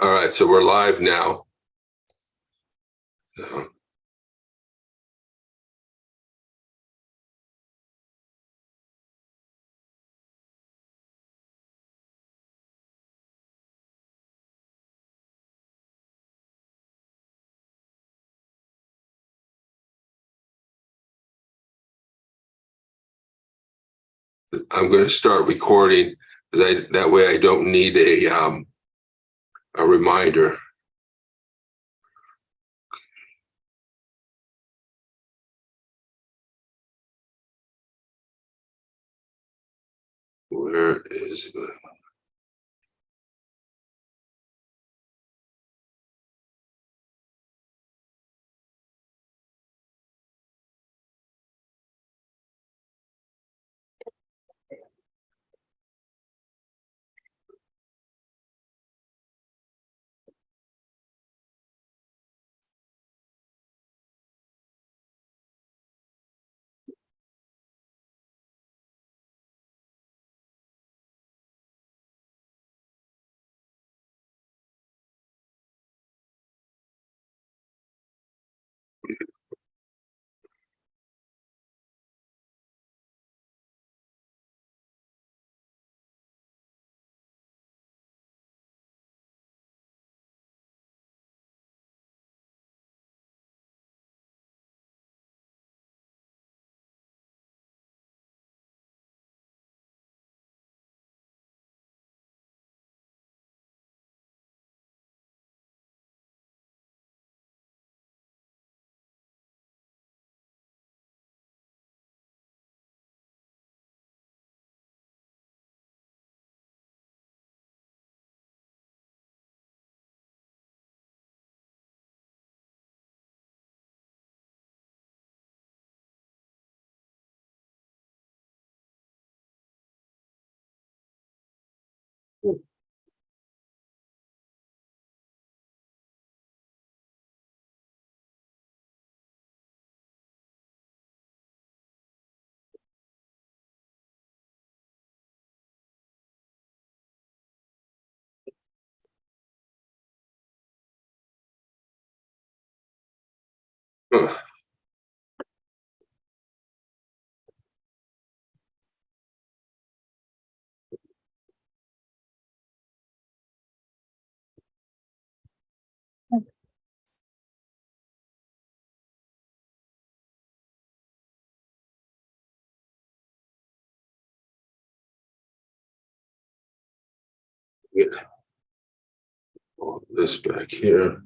All right, so we're live now. I'm going to start recording because that way I don't need a reminder. Where is the? Huh. Get all this back here.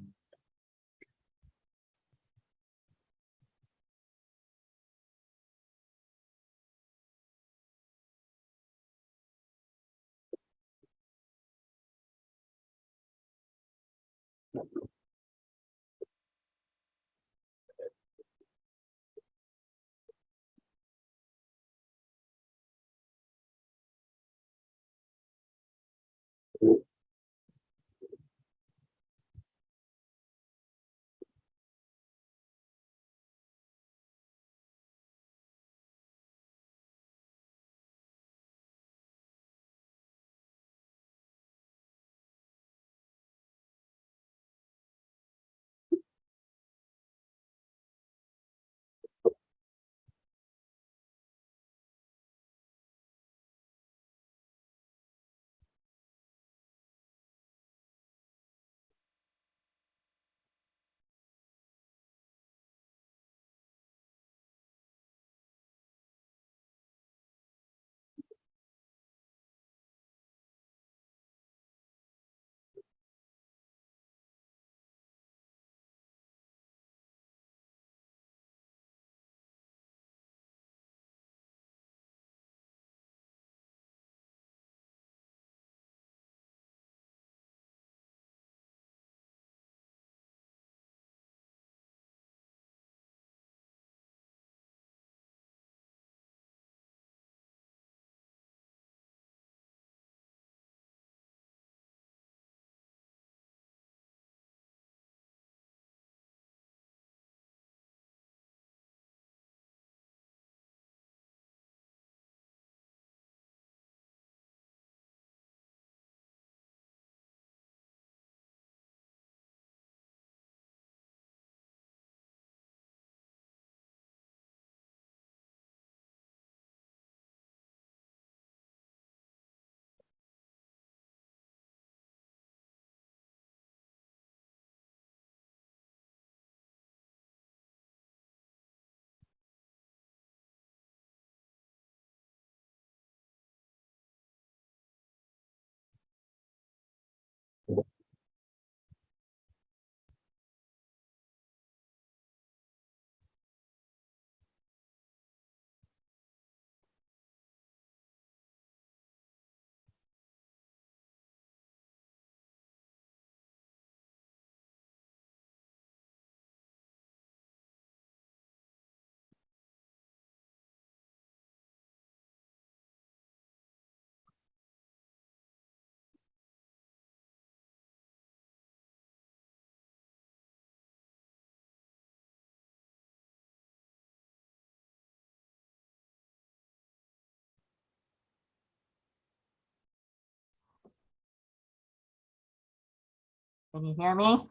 Can you hear me?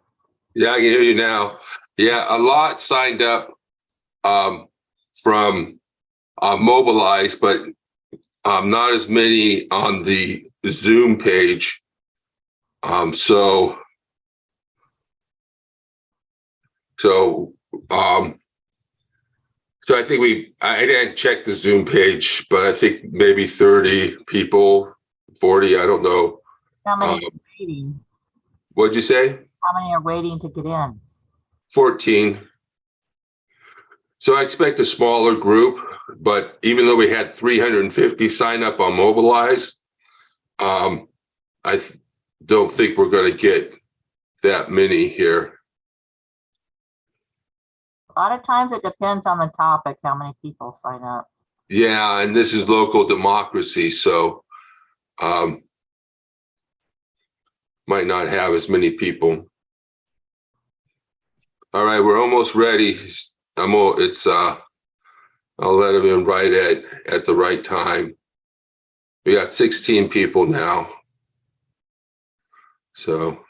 Yeah, I can hear you now. Yeah, a lot signed up from Mobilize, but not as many on the Zoom page. So um, I think I didn't check the Zoom page, but I think maybe 30 people, 40, I don't know. How many are waiting? What'd you say? How many are waiting to get in? 14. So I expect a smaller group, but even though we had 350 sign up on Mobilize, don't think we're going to get that many here. A lot of times it depends on the topic, how many people sign up. Yeah, and this is local democracy, so might not have as many people. All right, we're almost ready. I'll let them in right at the right time. We got 16 people now. So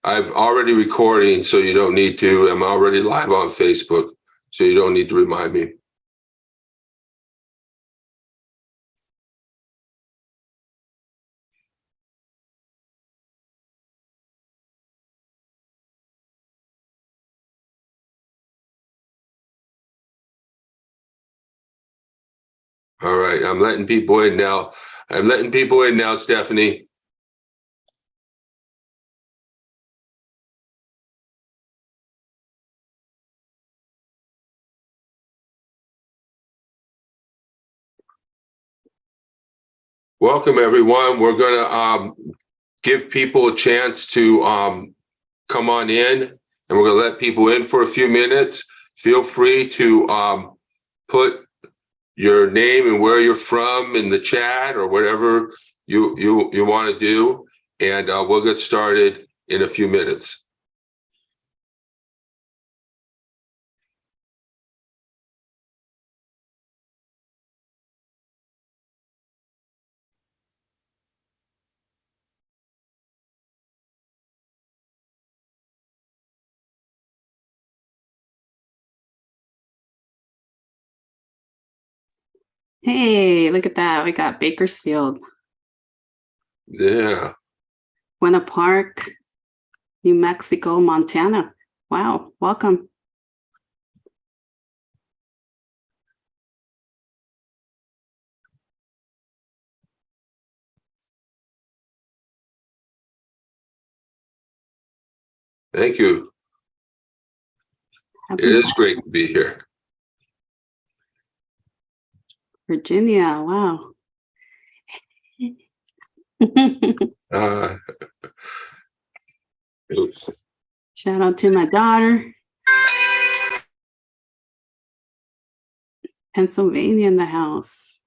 I've already recording, so you don't need to. I'm already live on Facebook, so you don't need to remind me. All right, I'm letting people in now. I'm letting people in now, Stephanie. Welcome, everyone. We're going to give people a chance to come on in, and we're going to let people in for a few minutes. Feel free to put your name and where you're from in the chat or whatever you want to do, and we'll get started in a few minutes. Hey, look at that. We got Bakersfield, Yeah. Buena Park, New Mexico, Montana. Wow, welcome. Thank you. Happy It is great to be here. Virginia, wow. Oops. Shout out to my daughter. Pennsylvania in the house.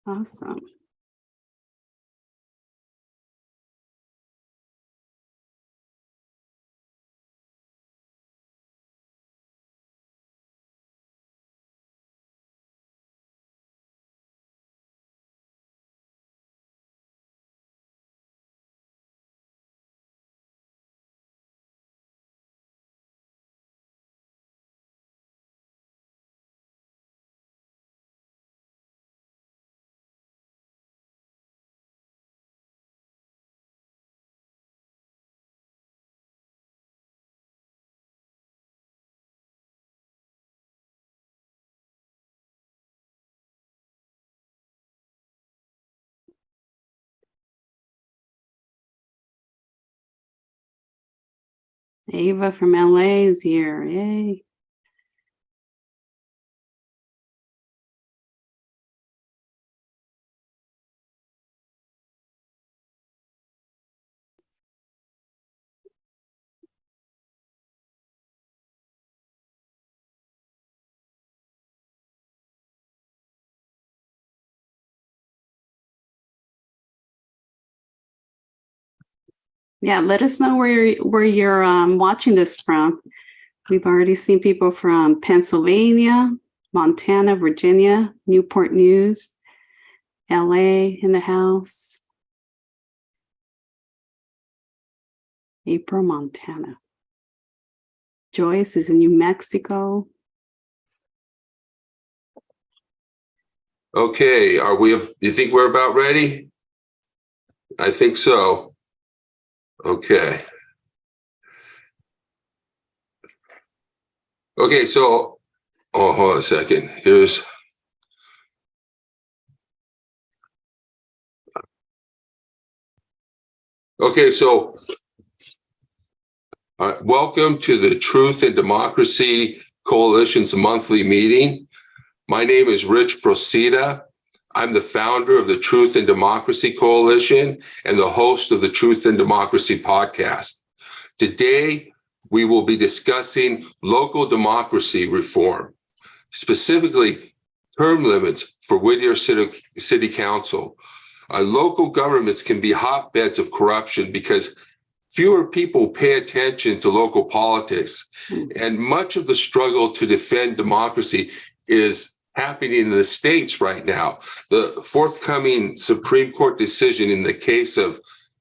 Awesome. Ava from LA is here. Yay. Yeah, let us know where you're watching this from. We've already seen people from Pennsylvania, Montana, Virginia, Newport News, LA in the house. April, Montana. Joyce is in New Mexico. Okay, you think we're about ready? I think so. Okay. Okay, so, hold on a second. Okay, so welcome to the Truth and Democracy Coalition's monthly meeting. My name is Rich Procida. I'm the founder of the Truth and Democracy Coalition and the host of the Truth and Democracy podcast. Today, we will be discussing local democracy reform, specifically term limits for Whittier City Council. Local governments can be hotbeds of corruption because fewer people pay attention to local politics, and much of the struggle to defend democracy is happening in the states right now. The forthcoming Supreme Court decision in the case of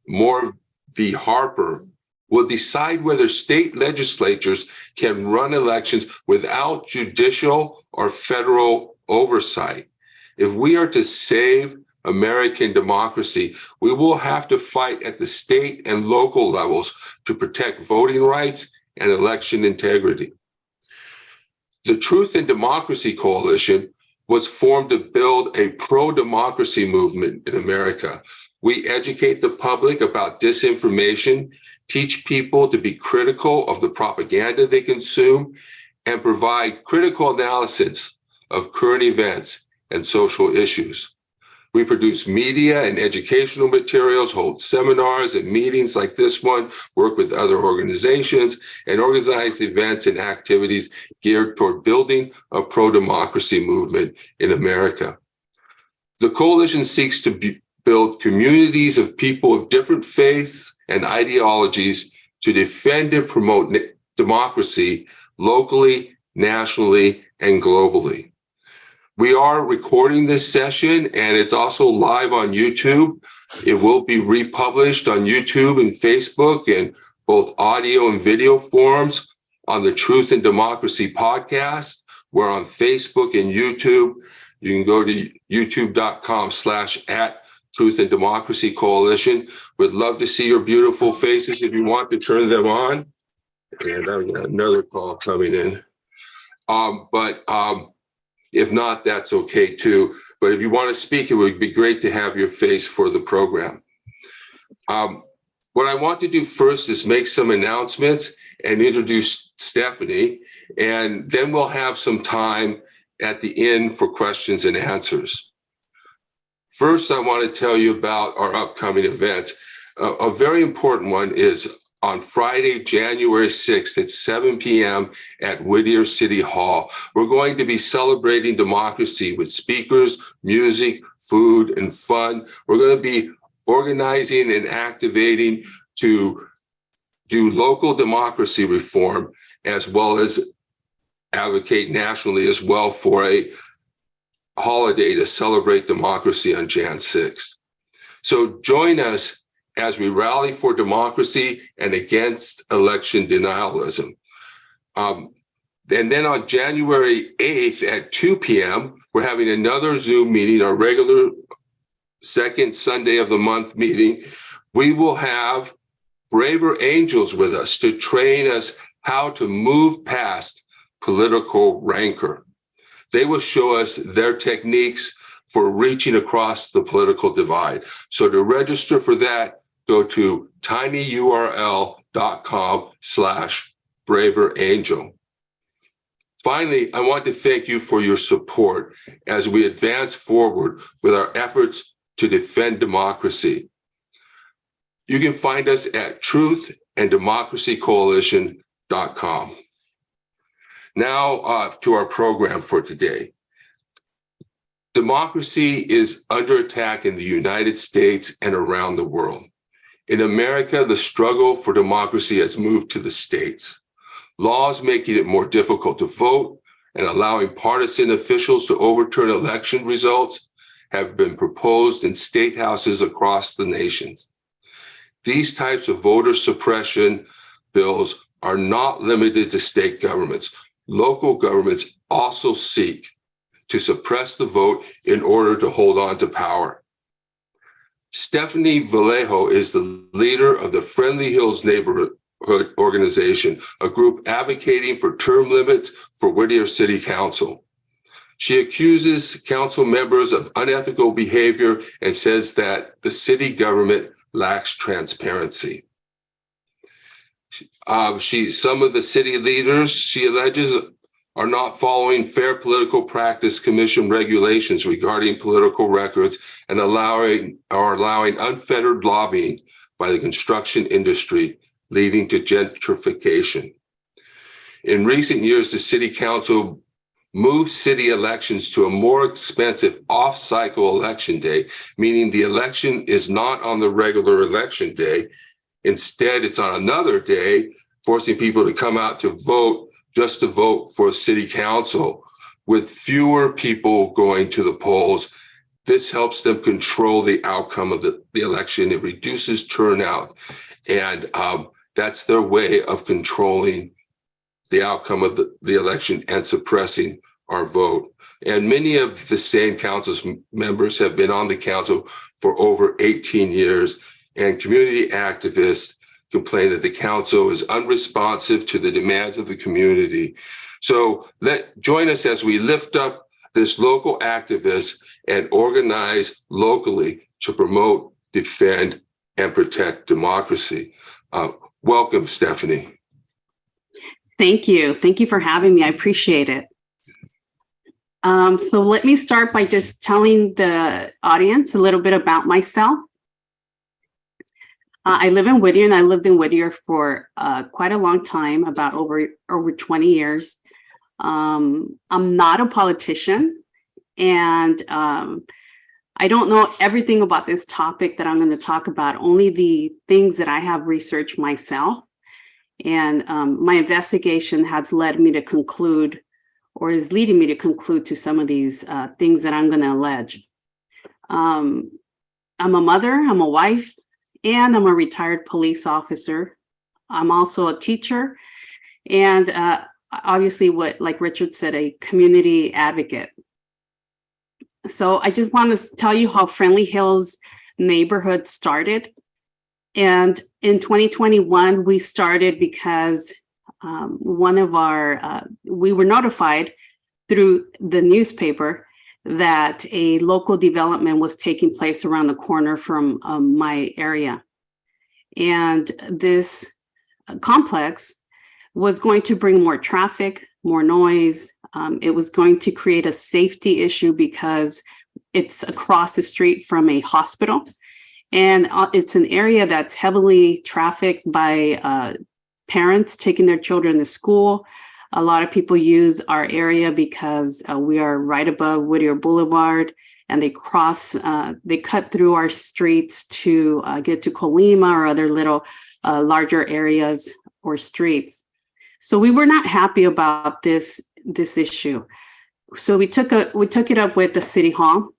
Moore v. Harper will decide whether state legislatures can run elections without judicial or federal oversight. If we are to save American democracy, we will have to fight at the state and local levels to protect voting rights and election integrity. The Truth and Democracy Coalition was formed to build a pro-democracy movement in America. We educate the public about disinformation, teach people to be critical of the propaganda they consume, and provide critical analysis of current events and social issues. We produce media and educational materials, hold seminars and meetings like this one, work with other organizations, and organize events and activities geared toward building a pro-democracy movement in America. The coalition seeks to build communities of people of different faiths and ideologies to defend and promote democracy locally, nationally, and globally. We are recording this session, and it's also live on YouTube. It will be republished on YouTube and Facebook in both audio and video forms on the Truth and Democracy podcast. We're on Facebook and YouTube. You can go to youtube.com/@Truth and Democracy Coalition. We'd love to see your beautiful faces if you want to turn them on. And I've got another call coming in. If not, that's okay too. But if you want to speak, it would be great to have your face for the program. What I want to do first is make some announcements and introduce Stephanie, and then we'll have some time at the end for questions and answers. First, I want to tell you about our upcoming events. A very important one is on Friday, January 6th at 7 p.m. at Whittier City Hall. We're going to be celebrating democracy with speakers, music, food, and fun. We're going to be organizing and activating to do local democracy reform, as well as advocate nationally as well for a holiday to celebrate democracy on Jan 6th. So join us as we rally for democracy and against election denialism. And then on January 8th at 2 p.m., we're having another Zoom meeting, our regular second Sunday of the month meeting. We will have braver angels with us to train us how to move past political rancor. They will show us their techniques for reaching across the political divide. So to register for that, go to tinyurl.com/braverangel. Finally, I want to thank you for your support as we advance forward with our efforts to defend democracy. You can find us at truthanddemocracycoalition.com. Now to our program for today. Democracy is under attack in the United States and around the world. In America, the struggle for democracy has moved to the states. Laws making it more difficult to vote and allowing partisan officials to overturn election results have been proposed in state houses across the nation. These types of voter suppression bills are not limited to state governments. Local governments also seek to suppress the vote in order to hold on to power. Stephanie Vallejo is the leader of the Friendly Hills Neighborhood Organization, a group advocating for term limits for Whittier City Council. She accuses council members of unethical behavior and says that the city government lacks transparency. Some of the city leaders, she alleges, are not following Fair Political Practice Commission regulations regarding political records and allowing unfettered lobbying by the construction industry, leading to gentrification. In recent years, the city council moved city elections to a more expensive off-cycle election day, meaning the election is not on the regular election day. Instead, it's on another day, forcing people to come out to vote just to vote for city council. With fewer people going to the polls, this helps them control the outcome of the election. It reduces turnout, and that's their way of controlling the outcome of the election and suppressing our vote. And many of the same council members have been on the council for over 18 years, and community activists complain that the council is unresponsive to the demands of the community. So join us as we lift up this local activist and organize locally to promote, defend, and protect democracy. Welcome, Stephanie. Thank you. Thank you for having me. I appreciate it. So let me start by just telling the audience a little bit about myself. I live in Whittier, and I lived in Whittier for quite a long time, about over 20 years. I'm not a politician, and I don't know everything about this topic that I'm going to talk about, only the things that I have researched myself. And my investigation has led me to conclude, or is leading me to conclude to some of these things that I'm going to allege. I'm a mother, I'm a wife, and I'm a retired police officer. I'm also a teacher, and obviously, like Richard said, a community advocate. So I just want to tell you how Friendly Hills neighborhood started. And in 2021, we started because we were notified through the newspaper that a local development was taking place around the corner from my area. And this complex was going to bring more traffic, more noise. It was going to create a safety issue because it's across the street from a hospital. And it's an area that's heavily trafficked by parents taking their children to school. A lot of people use our area because we are right above Whittier Boulevard, and they cut through our streets to get to Colima or other little larger areas or streets. So we were not happy about this issue. So we took it up with the city hall,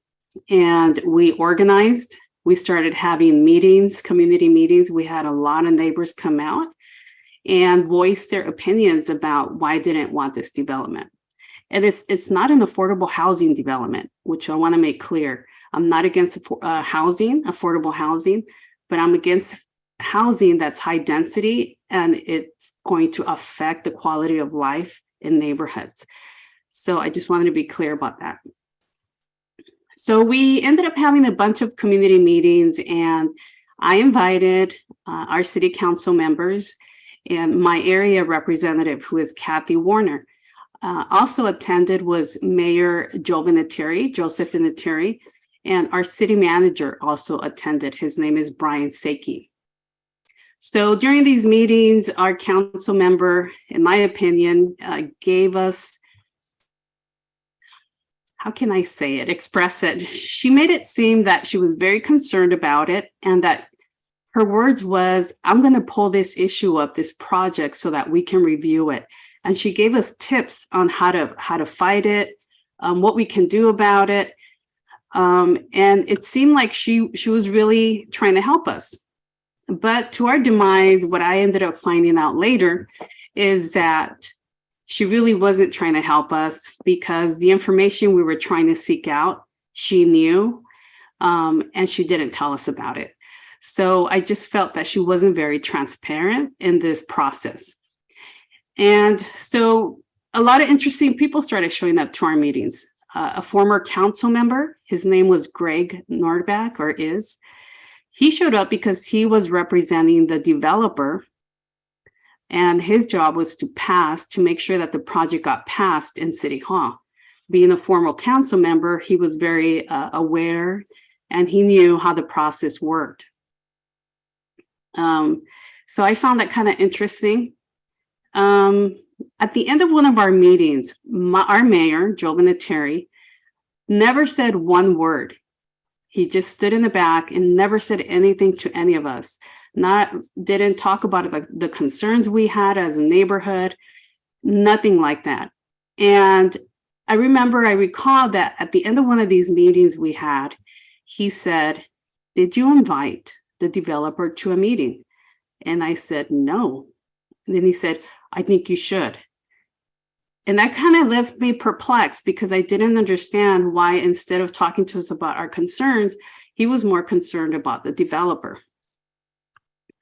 and we organized. We started having meetings, community meetings. We had a lot of neighbors come out and voice their opinions about why they didn't want this development. And it's not an affordable housing development, which I want to make clear. I'm not against affordable housing, but I'm against housing that's high density, and it's going to affect the quality of life in neighborhoods. So I just wanted to be clear about that. So we ended up having a bunch of community meetings, and I invited our city council members and my area representative, who is Kathy Warner. Also attended was Mayor Joseph Vinatieri, and our city manager also attended. His name is Brian Saki. So during these meetings, our council member, in my opinion, gave us, how can I say it, express it? She made it seem that she was very concerned about it, and that her words was, I'm going to pull this issue up, this project, so that we can review it. And she gave us tips on how to fight it, what we can do about it. And it seemed like she was really trying to help us. But to our demise, what I ended up finding out later is that she really wasn't trying to help us, because the information we were trying to seek out, she knew, and she didn't tell us about it. So I just felt that she wasn't very transparent in this process. And so a lot of interesting people started showing up to our meetings. A former council member, his name was Greg Nordback, or is. He showed up because he was representing the developer, and his job was to make sure that the project got passed in City Hall. Being a former council member, he was very aware, and he knew how the process worked. So I found that kind of interesting. At the end of one of our meetings, our mayor, Joe Vinatieri, never said one word. He just stood in the back and never said anything to any of us. Didn't talk about the concerns we had as a neighborhood, nothing like that. And I recall that at the end of one of these meetings we had, he said, "Did you invite the developer to a meeting?" And I said, "No." And then he said, "I think you should." And that kind of left me perplexed, because I didn't understand why, instead of talking to us about our concerns, he was more concerned about the developer.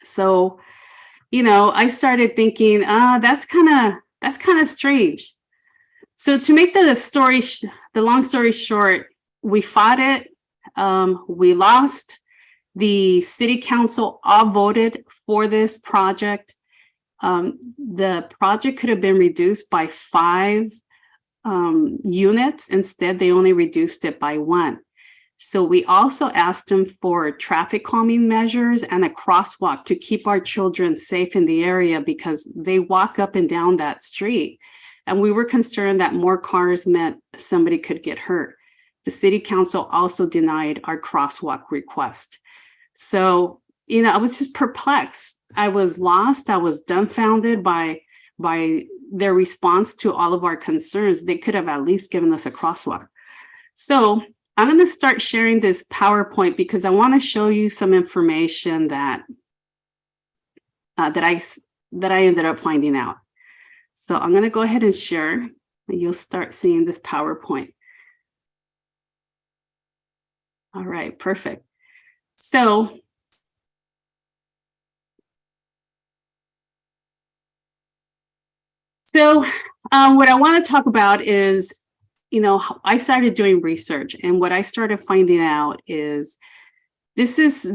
So, I started thinking, that's kind of strange. So to make the long story short, we fought it. We lost. The city council all voted for this project. The project could have been reduced by 5 units. Instead, they only reduced it by 1. So we also asked them for traffic calming measures and a crosswalk to keep our children safe in the area, because they walk up and down that street. And we were concerned that more cars meant somebody could get hurt. The city council also denied our crosswalk request. So, I was just perplexed. I was lost. I was dumbfounded by their response to all of our concerns. They could have at least given us a crosswalk. So I'm going to start sharing this PowerPoint, because I want to show you some information that I ended up finding out. So I'm going to go ahead and share, and you'll start seeing this PowerPoint. All right, perfect. So what I want to talk about is, I started doing research, and what I started finding out is there's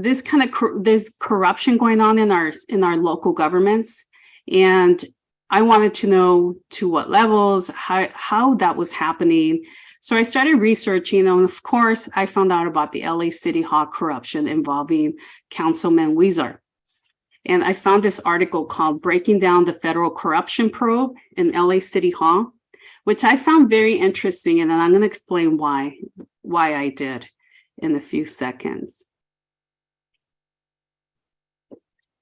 corruption going on in our local governments, and I wanted to know to what levels, how that was happening. So I started researching, and of course, I found out about the LA City Hall corruption involving Councilman Whittier. And I found this article called "Breaking Down the Federal Corruption Probe in LA City Hall," which I found very interesting. And I'm going to explain why I did in a few seconds.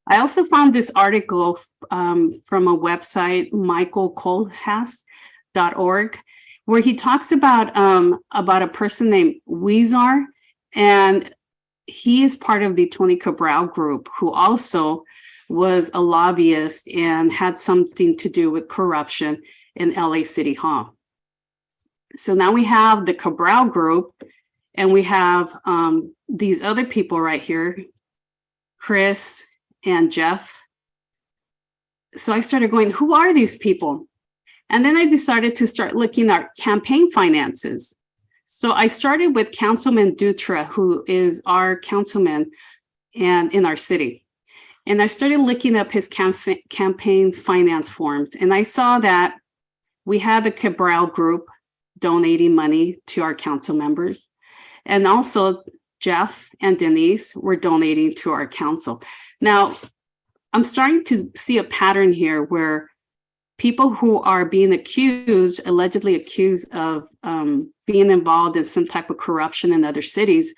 I also found this article from a website, michaelkohlhaas.org, where he talks about a person named Whittier, and he is part of the Tony Cabral group, who also was a lobbyist and had something to do with corruption in LA City Hall. So now we have the Cabral group, and we have these other people right here, Chris and Jeff. So I started going, who are these people? And then I decided to start looking at campaign finances. So I started with Councilman Dutra, who is our councilman and in our city. And I started looking up his campaign finance forms. And I saw that we had the Cabral group donating money to our council members. And also Jeff and Denise were donating to our council. Now, I'm starting to see a pattern here where people who are being allegedly accused of being involved in some type of corruption in other cities,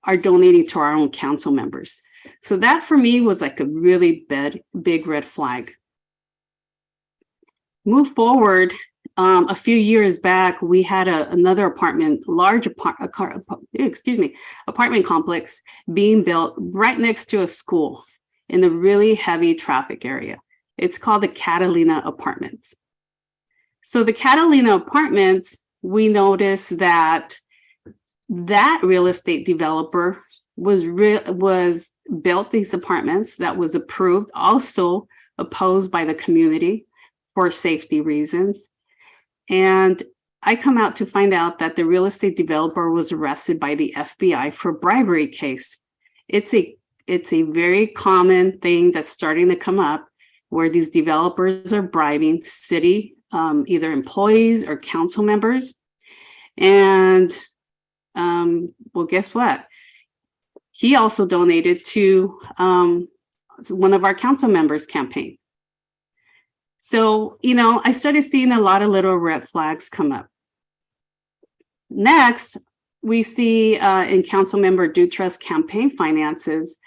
are donating to our own council members. So that for me was like a really big red flag. Move forward. A few years back, we had another apartment complex being built right next to a school in a really heavy traffic area. It's called the Catalina Apartments. So the Catalina Apartments, we noticed that real estate developer was built these apartments that was approved, also opposed by the community for safety reasons. And I come out to find out that the real estate developer was arrested by the FBI for bribery case. It's a very common thing that's starting to come up where these developers are bribing city, either employees or council members. And well, guess what? He also donated to one of our council members' campaign. So, I started seeing a lot of little red flags come up. Next, we see in Councilmember Dutra's campaign finances,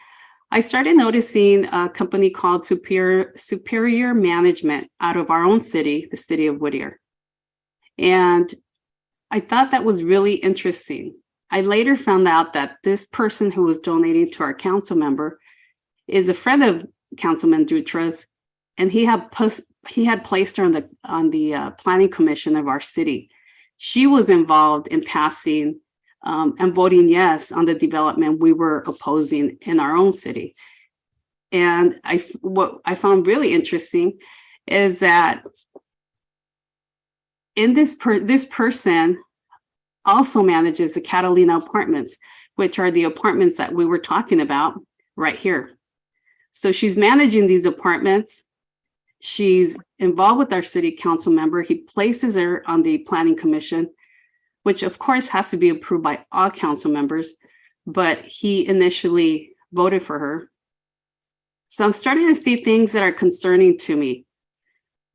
I started noticing a company called Superior Management out of our own city, the city of Whittier. And I thought that was really interesting. I later found out that this person who was donating to our council member is a friend of Councilman Dutra's, and he had placed her on the planning commission of our city. She was involved in passing and voting yes on the development we were opposing in our own city. And what I found really interesting is that in this person also manages the Catalina Apartments, which are the apartments that we were talking about right here. So she's managing these apartments. She's involved with our city council member. He places her on the planning commission, which of course has to be approved by all council members, but he initially voted for her. So I'm starting to see things that are concerning to me.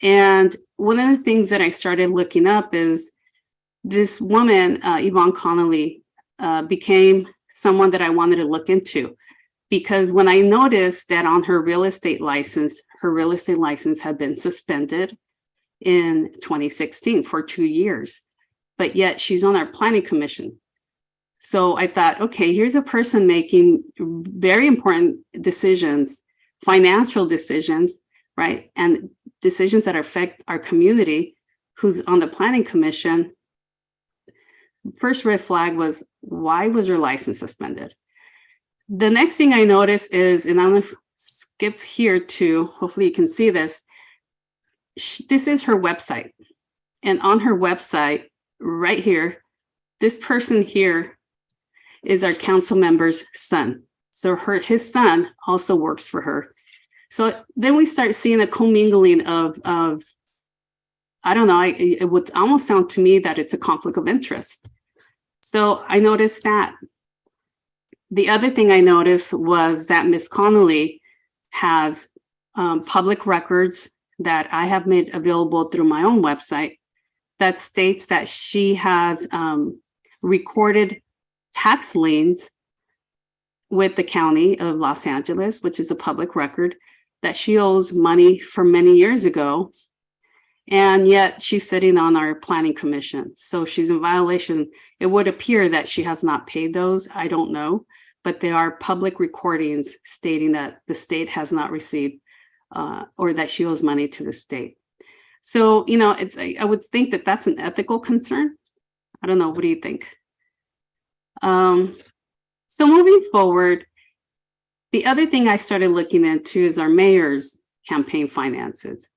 And one of the things that I started looking up is this woman, Yvonne Connolly, became someone that I wanted to look into, because when I noticed that on her real estate license had been suspended in 2016 for 2 years, but yet she's on our planning commission. So I thought, okay, here's a person making very important decisions, financial decisions, right? And decisions that affect our community, who's on the planning commission. First red flag was, why was her license suspended? The next thing I noticed is, and I'm going to skip here too, hopefully you can see this. This is her website. And on her website, right here, this person here is our council member's son. So his son also works for her. So then we start seeing a commingling of I don't know, it would almost sound to me that it's a conflict of interest. So I noticed that. The other thing I noticed was that Ms. Connolly has public records that I have made available through my own website that states that she has recorded tax liens with the county of Los Angeles, which is a public record, that she owes money from many years ago. And yet she's sitting on our planning commission. So she's in violation. It would appear that she has not paid those. I don't know, but there are public recordings stating that the state has not received or that she owes money to the state. So, I would think that that's an ethical concern. I don't know. What do you think? So moving forward, the other thing I started looking into is our mayor's campaign finances.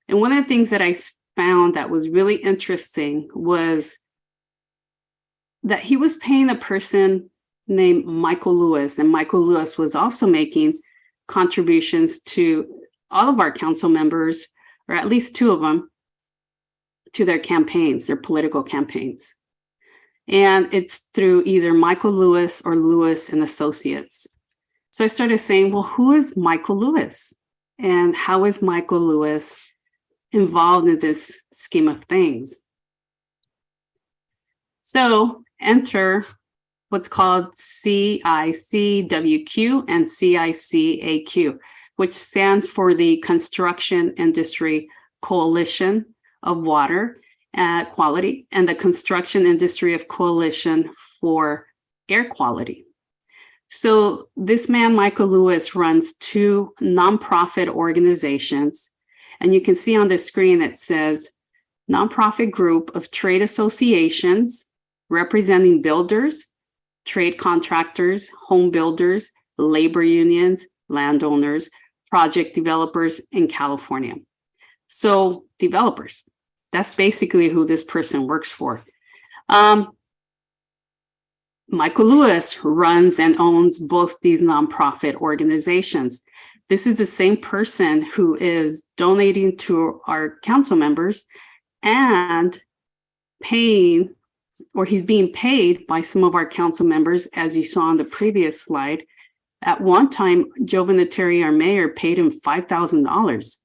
And one of the things that I found that was really interesting was that he was paying a person named Michael Lewis, and Michael Lewis was also making contributions to all of our council members, or at least 2 of them, to their campaigns, their political campaigns. And it's through either Michael Lewis or Lewis and Associates. So I started saying, well, who is Michael Lewis? And how is Michael Lewis involved in this scheme of things? So enter what's called CICWQ and CICAQ, which stands for the Construction Industry Coalition of Water Quality and the Construction Industry of Coalition for Air Quality. So this man, Michael Lewis, runs two nonprofit organizations. And you can see on the screen, it says nonprofit group of trade associations representing builders, trade contractors, home builders, labor unions, landowners, project developers in California. So developers, that's basically who this person works for. Michael Lewis runs and owns both these nonprofit organizations. This is the same person who is donating to our council members and paying, or he's being paid by some of our council members, as you saw on the previous slide. At one time, Joe Vinatieri, our mayor, paid him $5,000.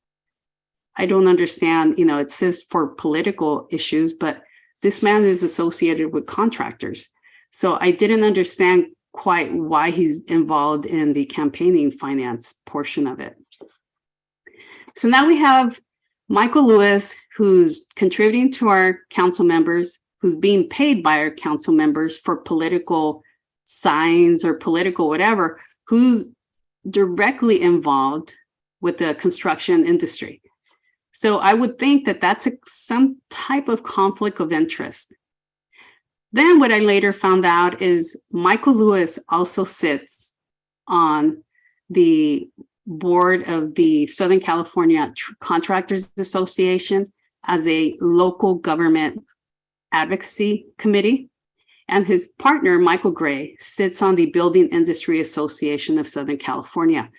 I don't understand, it says for political issues, but this man is associated with contractors. So I didn't understand quite why he's involved in the campaigning finance portion of it. So now we have Michael Lewis, who's contributing to our council members, who's being paid by our council members for political signs or political whatever, who's directly involved with the construction industry. So I would think that that's some type of conflict of interest. Then what I later found out is Michael Lewis also sits on the board of the Southern California Contractors Association as a local government advocacy committee. And his partner, Michael Gray, sits on the Building Industry Association of Southern California.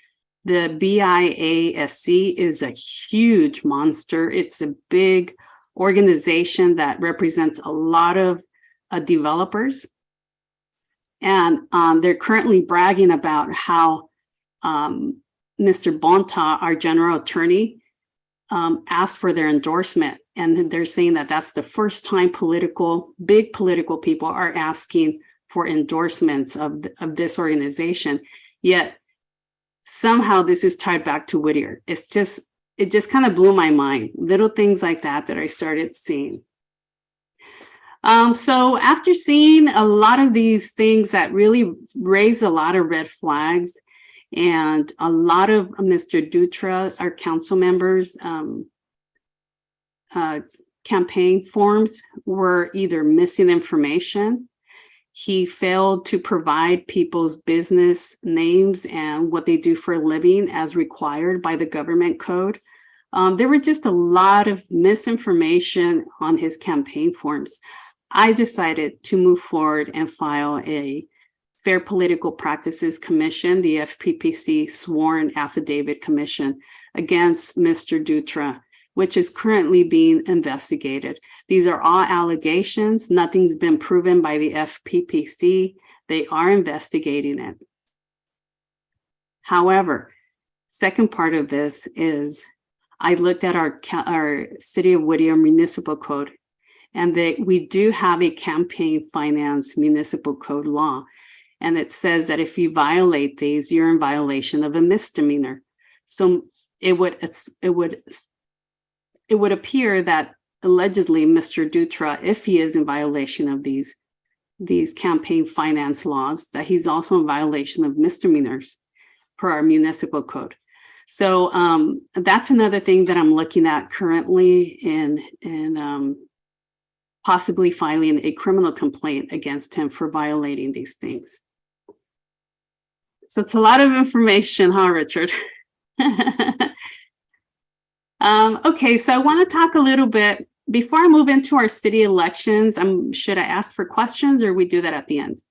The BIASC is a huge monster. It's a big organization that represents a lot of developers. And they're currently bragging about how Mr. Bonta, our general attorney, asked for their endorsement. And they're saying that that's the first time big political people are asking for endorsements of this organization. Yet somehow this is tied back to Whittier. It just kind of blew my mind. Little things like that I started seeing. So after seeing a lot of these things that really raise a lot of red flags, and a lot of Mr. Dutra, our council members, campaign forms were either missing information. He failed to provide people's business names and what they do for a living as required by the government code. There were just a lot of misinformation on his campaign forms. I decided to move forward and file a Fair Political Practices Commission, the FPPC Sworn Affidavit Commission, against Mr. Dutra, which is currently being investigated. These are all allegations. Nothing's been proven by the FPPC. They are investigating it. However, second part of this is I looked at our City of Whittier Municipal Code, and we do have a campaign finance municipal code law. And it says that if you violate these, you're in violation of a misdemeanor. So it would appear that allegedly Mr. Dutra, if he is in violation of these campaign finance laws, that he's also in violation of misdemeanors per our municipal code. So that's another thing that I'm looking at currently in possibly filing a criminal complaint against him for violating these things. So it's a lot of information, huh, Richard? Okay, so I want to talk a little bit, before I move into our city elections, should I ask for questions or we do that at the end?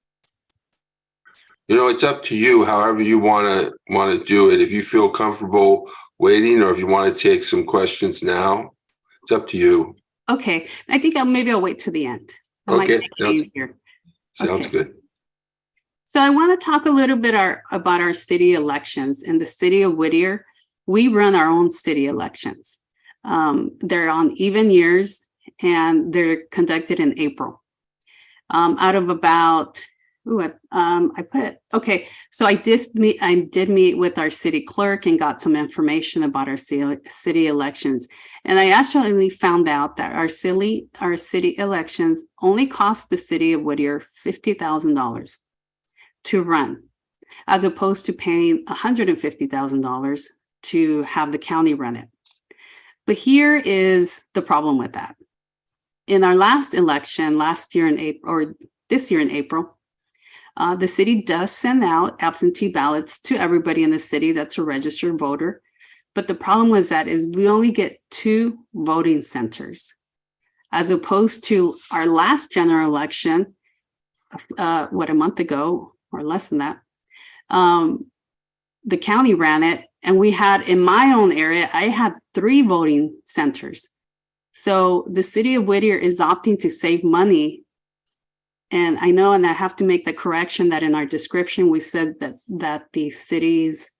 It's up to you, however you want to do it. If you feel comfortable waiting or if you want to take some questions now, it's up to you. Okay, I think maybe I'll wait to the end. Okay, sounds good. So I want to talk a little bit about our city elections. In the city of Whittier, we run our own city elections. They're on even years and they're conducted in April. Out of about Okay. So I did meet with our city clerk and got some information about our city elections. And I actually found out that our city elections only cost the city of Whittier $50,000 to run, as opposed to paying $150,000 to have the county run it. But here is the problem with that. In our last election, last year in April, or this year in April, the city does send out absentee ballots to everybody in the city that's a registered voter. But the problem was that is we only get 2 voting centers, as opposed to our last general election, a month ago or less than that. The county ran it, and we had, in my own area, I had 3 voting centers. So the city of Whittier is opting to save money. And I know, and I have to make the correction that in our description, we said that the cities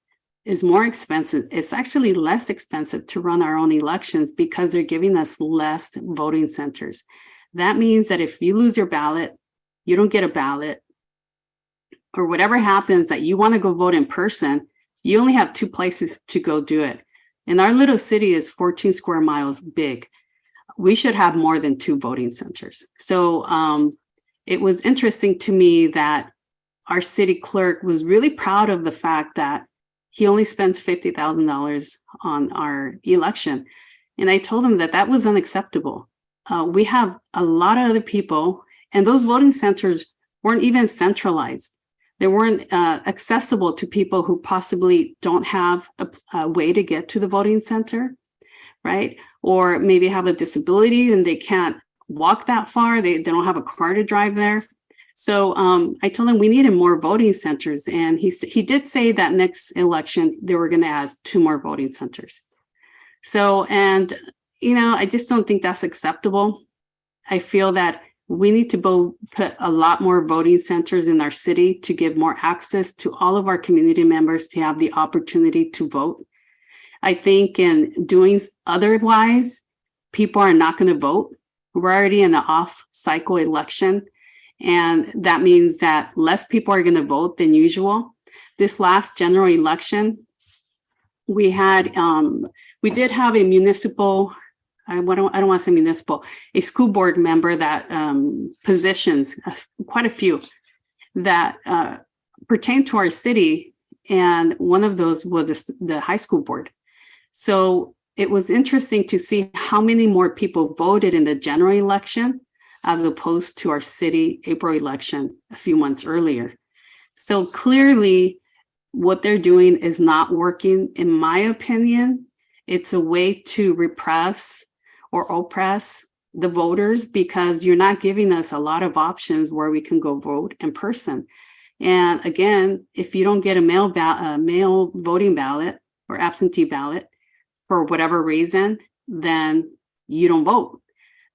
is more expensive. It's actually less expensive to run our own elections because they're giving us less voting centers. That means that if you lose your ballot, you don't get a ballot, or whatever happens that you want to go vote in person, you only have 2 places to go do it. And our little city is 14 square miles big. We should have more than 2 voting centers. So it was interesting to me that our city clerk was really proud of the fact that he only spends $50,000 on our election. And I told him that was unacceptable. We have a lot of other people, and those voting centers weren't even centralized. They weren't accessible to people who possibly don't have a way to get to the voting center, right? Or maybe have a disability and they can't walk that far. They don't have a car to drive there. So I told him we needed more voting centers. And he did say that next election, they were going to add 2 more voting centers. So, and, I just don't think that's acceptable. I feel that we need to put a lot more voting centers in our city to give more access to all of our community members to have the opportunity to vote. I think in doing otherwise, people are not going to vote. We're already in an off-cycle election, and that means that less people are going to vote than usual. This last general election, we did have a municipal, I don't want to say municipal, a school board member that positions, quite a few, that pertain to our city, and one of those was the high school board. So it was interesting to see how many more people voted in the general election as opposed to our city April election a few months earlier. So clearly what they're doing is not working, in my opinion. It's a way to repress or oppress the voters because you're not giving us a lot of options where we can go vote in person. And again, if you don't get a mail voting ballot or absentee ballot for whatever reason, then you don't vote,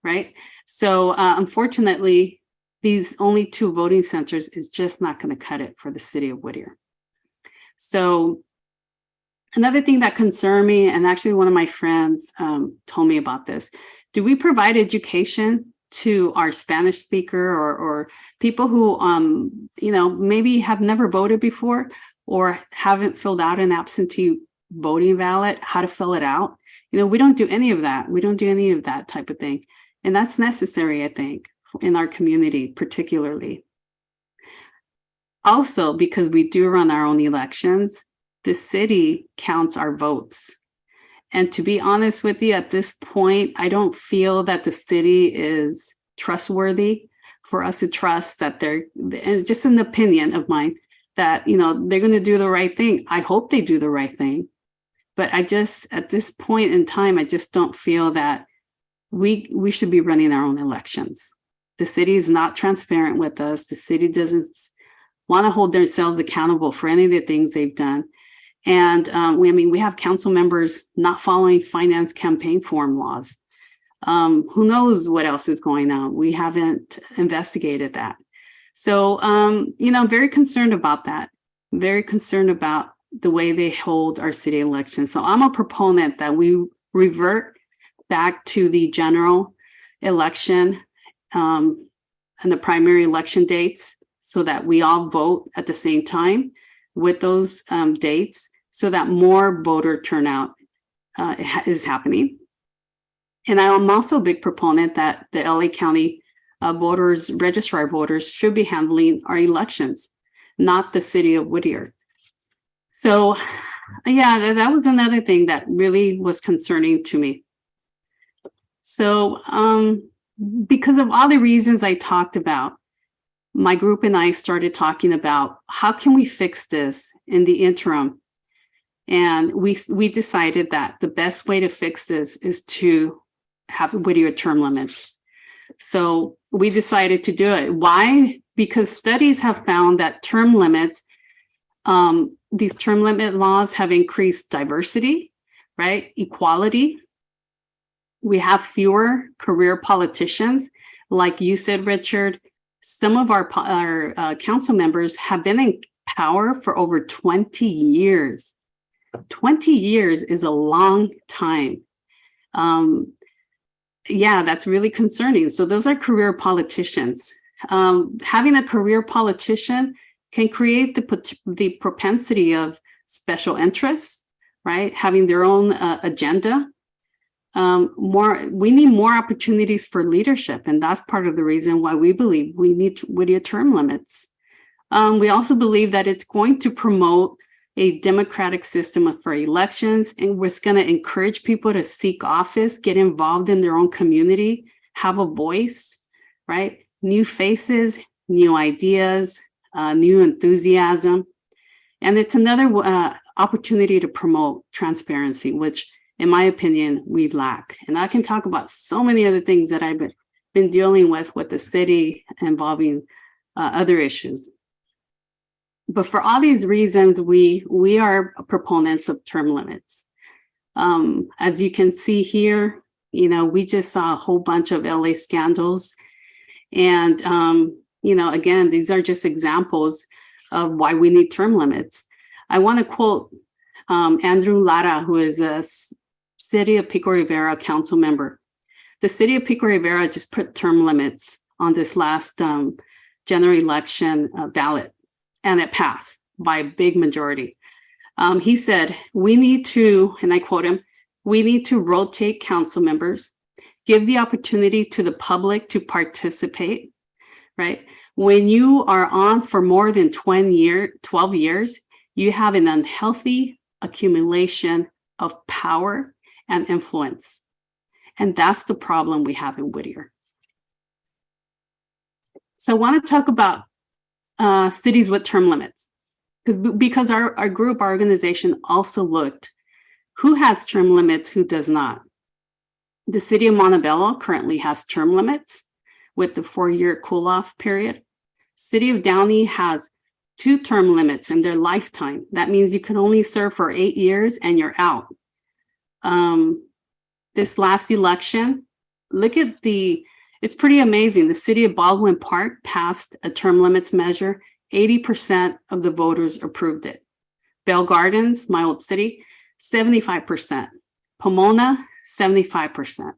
right? So unfortunately, these only 2 voting centers is just not going to cut it for the city of Whittier. So another thing that concerned me, and actually one of my friends told me about this, do we provide education to our Spanish speaker or people who, maybe have never voted before or haven't filled out an absentee voting ballot, how to fill it out? We don't do any of that. We don't do any of that type of thing. And that's necessary, I think, in our community, particularly. Also, because we do run our own elections, the city counts our votes. And to be honest with you, at this point, I don't feel that the city is trustworthy for us to trust that and just an opinion of mine, that, they're going to do the right thing. I hope they do the right thing. But at this point in time, I just don't feel that we should be running our own elections. The city is not transparent with us. The city doesn't want to hold themselves accountable for any of the things they've done. And we have council members not following finance campaign form laws. Who knows what else is going on? We haven't investigated that. So, I'm very concerned about that. Very concerned about the way they hold our city elections. So I'm a proponent that we revert back to the general election and the primary election dates so that we all vote at the same time with those dates, so that more voter turnout is happening. And I'm also a big proponent that the LA County voters, registrar voters, should be handling our elections, not the city of Whittier. So yeah, that was another thing that really was concerning to me. So because of all the reasons I talked about, my group and I started talking about how can we fix this in the interim. And we decided that the best way to fix this is to have Whittier term limits. So we decided to do it. Why? Because studies have found that term limits, these term limit laws have increased diversity, right? Equality. We have fewer career politicians. Like you said, Richard, some of our council members have been in power for over 20 years. 20 years is a long time. Yeah, that's really concerning. So those are career politicians. Having a career politician can create the propensity of special interests, right? Having their own agenda. We need more opportunities for leadership, and that's part of the reason why we believe we need Whittier term limits. We also believe that it's going to promote a democratic system for elections, and it's going to encourage people to seek office, get involved in their own community, have a voice, right? New faces, new ideas, new enthusiasm. And it's another opportunity to promote transparency, which in my opinion, we lack. And I can talk about so many other things that I've been dealing with the city involving other issues. But for all these reasons, we are proponents of term limits. As you can see here, we just saw a whole bunch of LA scandals. And, again, these are just examples of why we need term limits. I want to quote Andrew Lara, who is a City of Pico Rivera council member. The city of Pico Rivera just put term limits on this last general election ballot, and it passed by a big majority. He said, we need to, and I quote him, we need to rotate council members, give the opportunity to the public to participate, right? When you are on for more than 12 years, you have an unhealthy accumulation of power and influence. And that's the problem we have in Whittier. So I want to talk about cities with term limits, because our group, our organization also looked who has term limits, who does not. The city of Montebello currently has term limits with the 4-year cool-off period. City of Downey has 2 term limits in their lifetime. That means you can only serve for 8 years and you're out. This last election, it's pretty amazing. The city of Baldwin Park passed a term limits measure. 80% of the voters approved it. Bell Gardens, my old city, 75%. Pomona, 75%.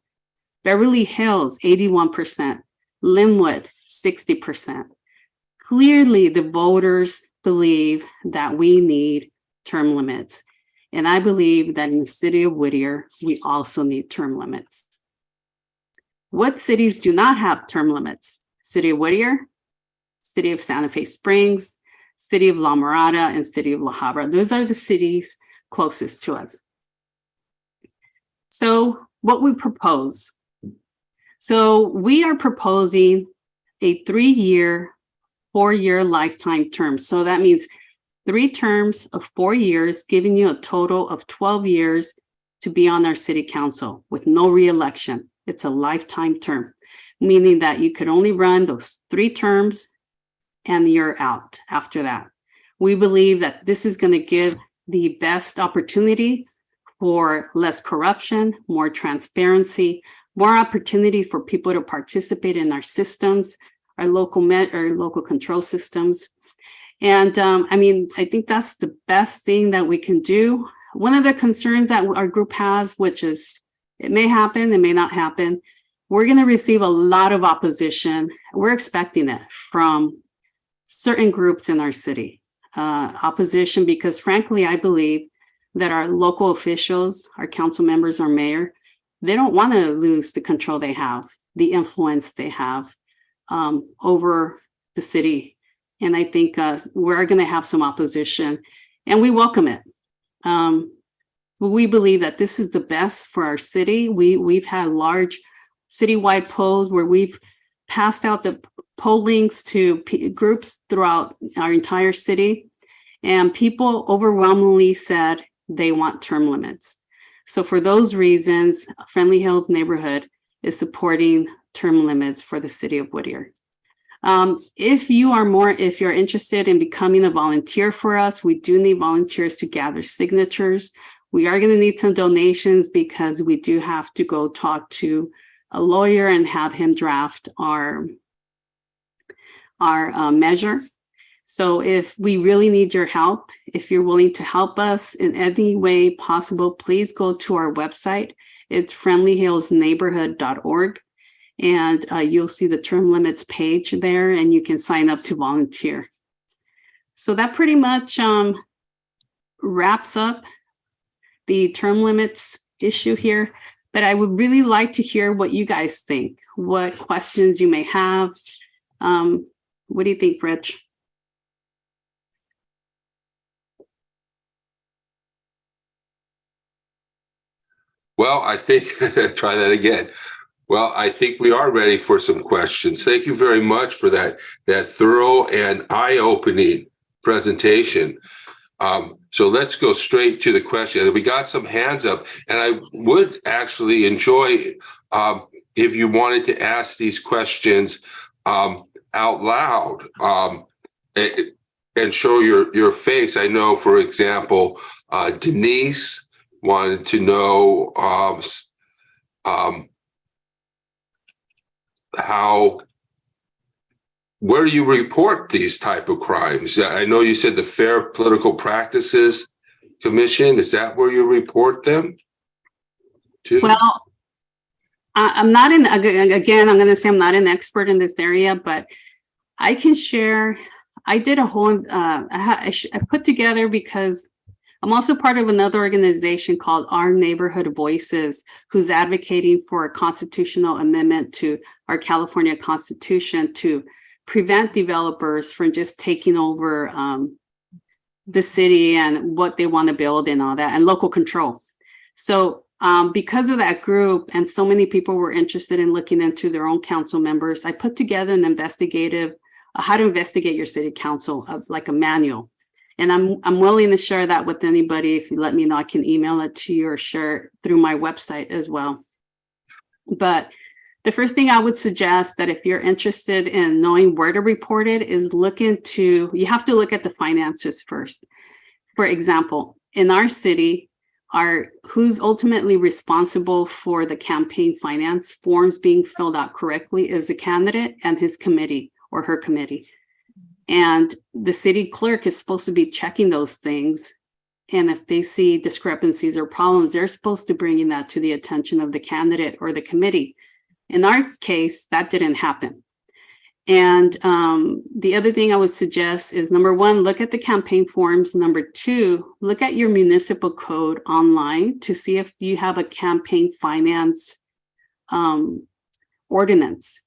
Beverly Hills, 81%. Linwood, 60%. Clearly, the voters believe that we need term limits. And I believe that in the city of Whittier, we also need term limits. What cities do not have term limits? City of Whittier, City of Santa Fe Springs, City of La Mirada, and City of La Habra. Those are the cities closest to us. So what we propose. So we are proposing a 3-year, 4-year lifetime term. So that means 3 terms of 4 years, giving you a total of 12 years to be on our city council with no re-election. It's a lifetime term, meaning that you could only run those 3 terms and you're out after that. We believe that this is going to give the best opportunity for less corruption, more transparency, more opportunity for people to participate in our systems, our local control systems. And I think that's the best thing that we can do. One of the concerns that our group has, which is it may happen, it may not happen, we're going to receive a lot of opposition. We're expecting it from certain groups in our city. Opposition, because frankly, I believe that our local officials, our council members, our mayor, they don't want to lose the control they have, the influence they have over the city. And I think we're going to have some opposition, and we welcome it. We believe that this is the best for our city. We've had large citywide polls where we've passed out the poll links to groups throughout our entire city, and people overwhelmingly said they want term limits. So for those reasons, Friendly Hills neighborhood is supporting term limits for the city of Whittier. If you're interested in becoming a volunteer for us, we do need volunteers to gather signatures. We are going to need some donations because we do have to go talk to a lawyer and have him draft our measure. So if we really need your help, if you're willing to help us in any way possible, please go to our website. It's friendlyhillsneighborhood.org. And you'll see the term limits page there, and you can sign up to volunteer. So that pretty much wraps up the term limits issue here. But I would really like to hear what you guys think, what questions you may have. What do you think, Rich? Well, I think, try that again. Well, I think we are ready for some questions. Thank you very much for that thorough and eye-opening presentation. So let's go straight to the question. We got some hands up, and I would actually enjoy if you wanted to ask these questions out loud and show your face. I know, for example, Denise wanted to know where do you report these type of crimes? I know you said the Fair Political Practices Commission. Is that where you report them to? Well, I'm not I'm going to say I'm not an expert in this area, but I can share. I did a whole, I put together, because I'm also part of another organization called Our Neighborhood Voices, who's advocating for a constitutional amendment to our California Constitution to prevent developers from just taking over the city and what they want to build and all that, and local control. So because of that group, and so many people were interested in looking into their own council members, I put together an investigative, how to investigate your city council, like a manual. And I'm willing to share that with anybody. If you let me know, I can email it to you or share it through my website as well. But the first thing I would suggest, that if you're interested in knowing where to report it, is you have to look at the finances first. For example, in our city, who's ultimately responsible for the campaign finance forms being filled out correctly is the candidate and his committee or her committee. And the city clerk is supposed to be checking those things. And if they see discrepancies or problems, they're supposed to bring that to the attention of the candidate or the committee. In our case, that didn't happen. And the other thing I would suggest is, number one, look at the campaign forms. Number two, look at your municipal code online to see if you have a campaign finance ordinance.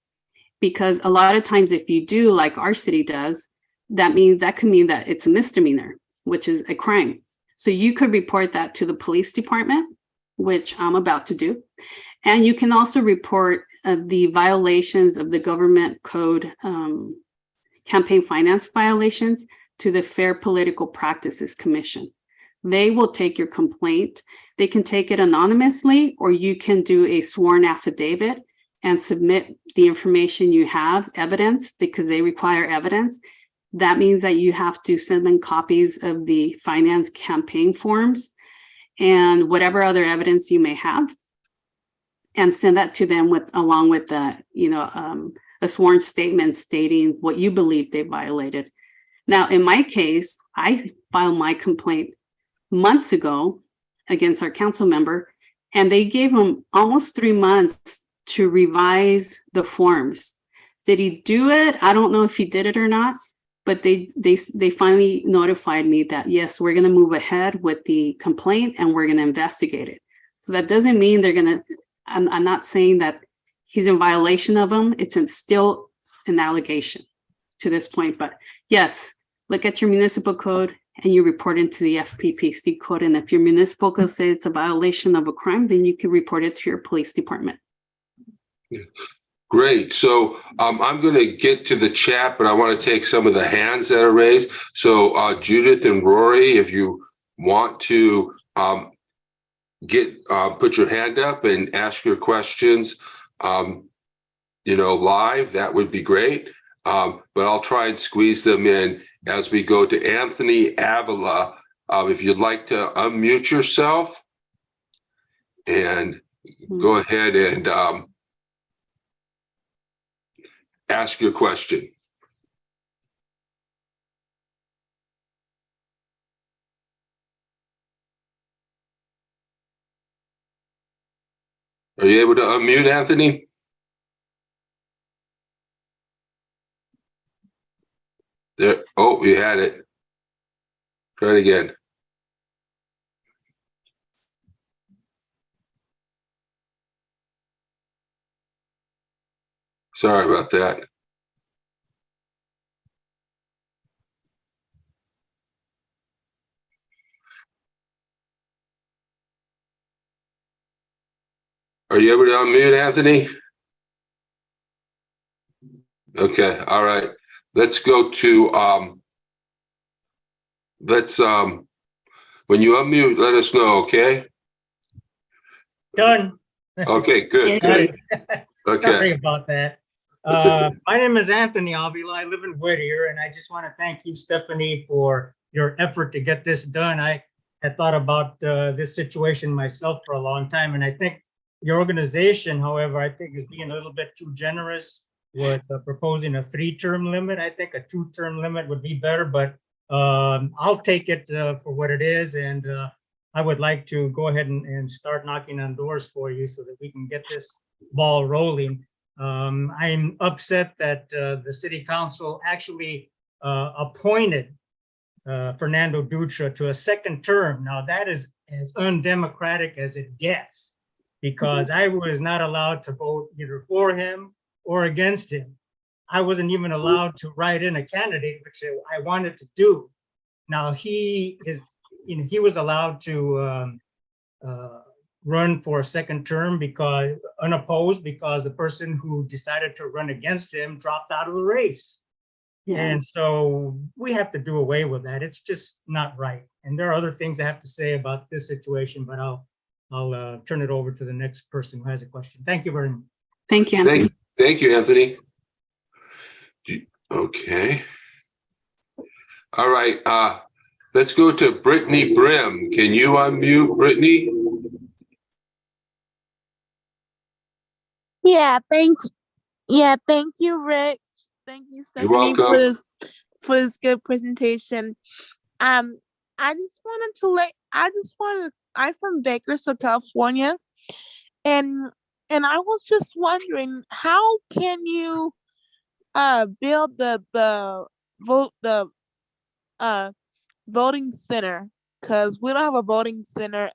Because a lot of times if you do, like our city does, that could mean that it's a misdemeanor, which is a crime. So you could report that to the police department, which I'm about to do. And you can also report the violations of the government code, campaign finance violations, to the Fair Political Practices Commission. They will take your complaint. They can take it anonymously, or you can do a sworn affidavit and submit the information you have, evidence, because they require evidence. That means that you have to send them copies of the finance campaign forms and whatever other evidence you may have, and send that to them along with a sworn statement stating what you believe they violated. Now, in my case, I filed my complaint months ago against our council member, and they gave him almost 3 months to revise the forms. Did he do it? I don't know if he did it or not, but they finally notified me that, yes, we're going to move ahead with the complaint and we're going to investigate it. So that doesn't mean they're going to, I'm not saying that he's in violation of them. It's still an allegation to this point. But yes, look at your municipal code and you report into the FPPC code. And if your municipal code says it's a violation of a crime, then you can report it to your police department. Great. So I'm going to get to the chat, but I want to take some of the hands that are raised. So Judith and Rory, if you want to put your hand up and ask your questions, live, that would be great. But I'll try and squeeze them in as we go to Anthony Avila. If you'd like to unmute yourself and go ahead and ask your question. Are you able to unmute, Anthony? There. Oh, you had it. Try it again. Sorry about that. Are you able to unmute, Anthony? Okay, all right. Let's go to when you unmute, let us know, okay? Done. Okay, good. Good. Okay. Sorry about that. Okay. My name is Anthony Avila. I live in Whittier, and I just want to thank you, Stephanie, for your effort to get this done. I had thought about this situation myself for a long time, and I think your organization, however, I think is being a little bit too generous with proposing a 3-term limit. I think a 2-term limit would be better, but I'll take it for what it is, and I would like to go ahead and start knocking on doors for you so that we can get this ball rolling. I'm upset that the city council actually appointed Fernando Dutra to a 2nd term. Now that is as undemocratic as it gets, because I was not allowed to vote either for him or against him. I wasn't even allowed to write in a candidate, which I wanted to do. Now he was allowed to run for a 2nd term because unopposed, because the person who decided to run against him dropped out of the race. Yeah. And so we have to do away with that. It's just not right. And there are other things I have to say about this situation, but I'll turn it over to the next person who has a question. Thank you very much. Thank you, Anthony. Thank you, Anthony. Okay. All right. Let's go to Brittany Brim. Can you unmute, Brittany? Yeah, thank you, Rick. Thank you, Stephanie, for this good presentation. I'm from Bakersfield, California, and I was just wondering, how can you build the voting center? Because we don't have a voting center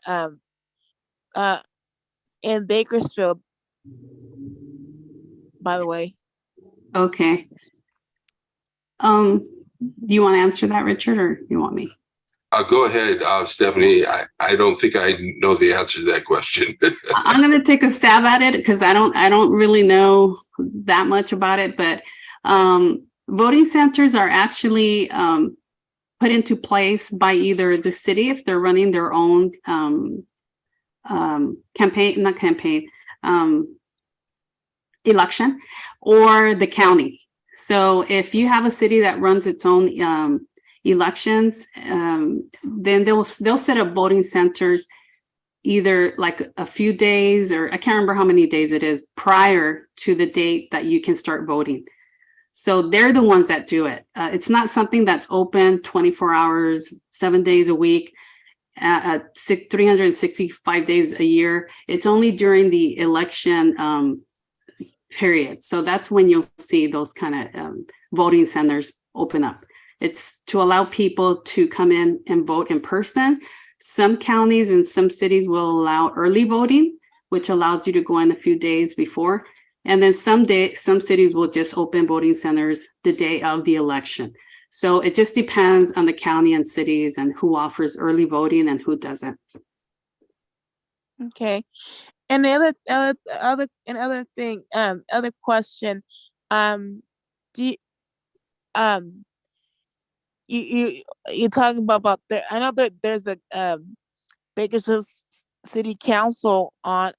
in Bakersfield, by the way. Okay. Do you want to answer that, Richard, or you want me? Go ahead, Stephanie. I don't think I know the answer to that question. I'm going to take a stab at it because I don't really know that much about it. But voting centers are actually put into place by either the city if they're running their own election, or the county. So if you have a city that runs its own elections, then they'll set up voting centers either like a few days, or I can't remember how many days it is, prior to the date that you can start voting. So they're the ones that do it. It's not something that's open 24 hours, 7 days a week, 365 days a year. It's only during the election period. So that's when you'll see those kind of voting centers open up. It's to allow people to come in and vote in person. Some counties and some cities will allow early voting, which allows you to go in a few days before. And then some cities will just open voting centers the day of the election. So it just depends on the county and cities and who offers early voting and who doesn't. Okay. And other question, do you, um, you're talking about the, I know that there's a, Bakersfield City Council on,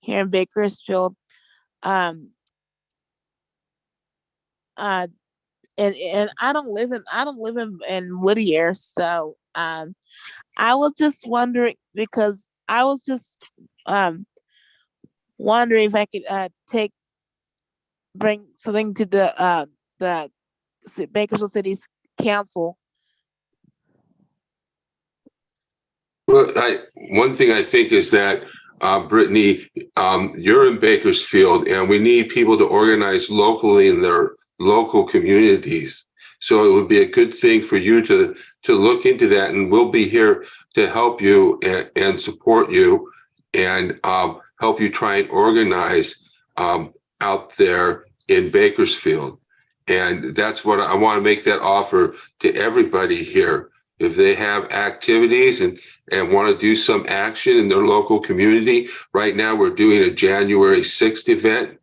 here in Bakersfield, um, uh, and I don't live in Whittier, so, I was just wondering, because I was just, wondering if I could, bring something to the Bakersfield City's council. Well, one thing I think is that, Brittany, you're in Bakersfield, and we need people to organize locally in their local communities. So it would be a good thing for you to look into that, and we'll be here to help you and support you and help you try and organize out there in Bakersfield. And that's what I want to make that offer to everybody here. If they have activities and want to do some action in their local community, right now we're doing a January 6th event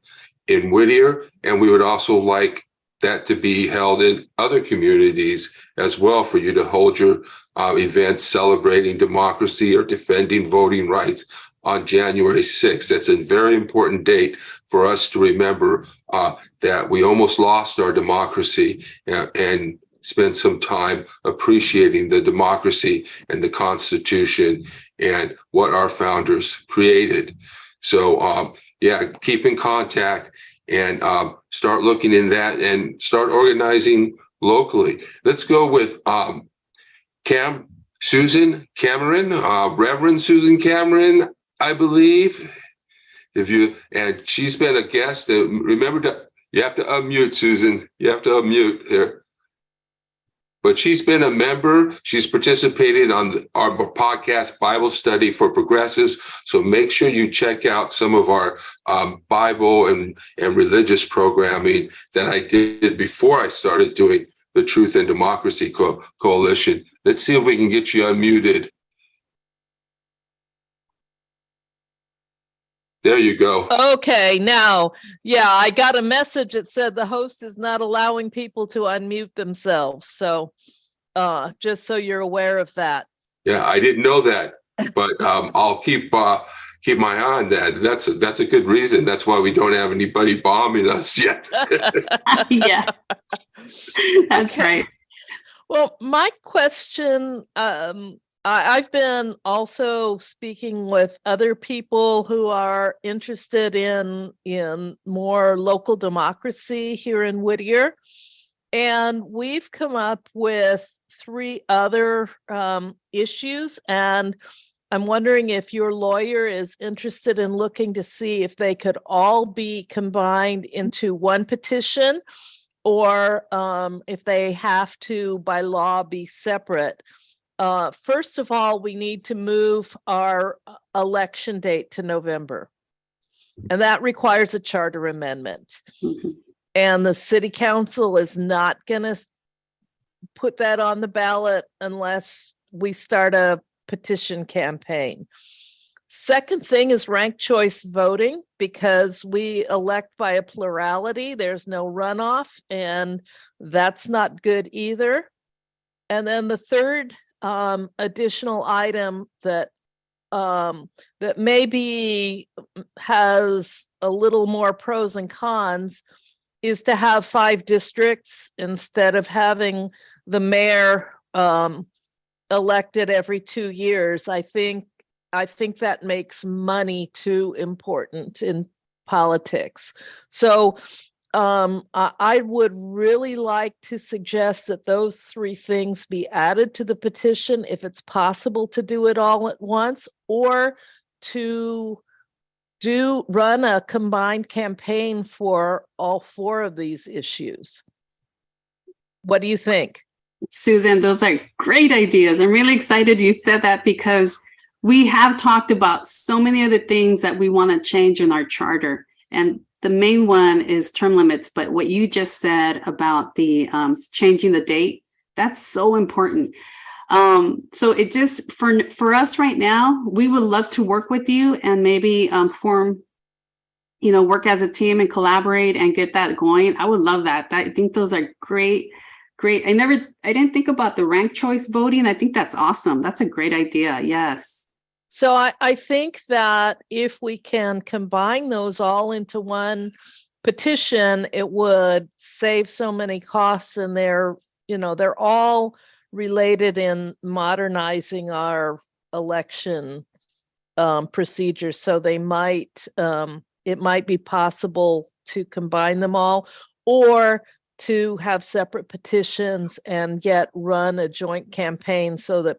in Whittier, and we would also like that to be held in other communities as well, for you to hold your events celebrating democracy or defending voting rights on January 6th. That's a very important date for us to remember that we almost lost our democracy, and spend some time appreciating the democracy and the Constitution and what our founders created. So yeah, keep in contact and start looking in that and start organizing locally. Let's go with Susan Cameron, Reverend Susan Cameron, I believe. And she's been a guest. Remember, you have to unmute, Susan. You have to unmute here. But she's been a member. She's participated on our podcast, Bible Study for Progressives. So make sure you check out some of our Bible and religious programming that I did before I started doing the Truth and Democracy Coalition. Let's see if we can get you unmuted. There you go. Okay, now, yeah, I got a message that said the host is not allowing people to unmute themselves. So just so you're aware of that. Yeah, I didn't know that, but I'll keep my eye on that. That's a good reason. That's why we don't have anybody bombing us yet. Yeah, that's right. Well, my question, I've been also speaking with other people who are interested in more local democracy here in Whittier. And we've come up with 3 other issues. And I'm wondering if your lawyer is interested in looking to see if they could all be combined into one petition, or if they have to, by law, be separate. First of all, we need to move our election date to November, and that requires a charter amendment. Mhm. And the city council is not going to put that on the ballot unless we start a petition campaign. Second thing is ranked choice voting, because we elect by a plurality. There's no runoff, and that's not good either. And then the third additional item that maybe has a little more pros and cons is to have 5 districts instead of having the mayor elected every 2 years. I think that makes money too important in politics. So I would really like to suggest that those 3 things be added to the petition, if it's possible to do it all at once, or to run a combined campaign for all 4 of these issues. What do you think? Susan, those are great ideas. I'm really excited you said that because we have talked about so many other things that we want to change in our charter. And the main one is term limits. But what you just said about the changing the date, that's so important. So it just, for us right now, we would love to work with you and maybe form, work as a team and collaborate and get that going. I would love that. I think those are great. I didn't think about the ranked choice voting. I think that's awesome. That's a great idea. Yes. So I think that if we can combine those all into one petition, it would save so many costs, and they're all related in modernizing our election procedures. So it might be possible to combine them all, or to have separate petitions and yet run a joint campaign so that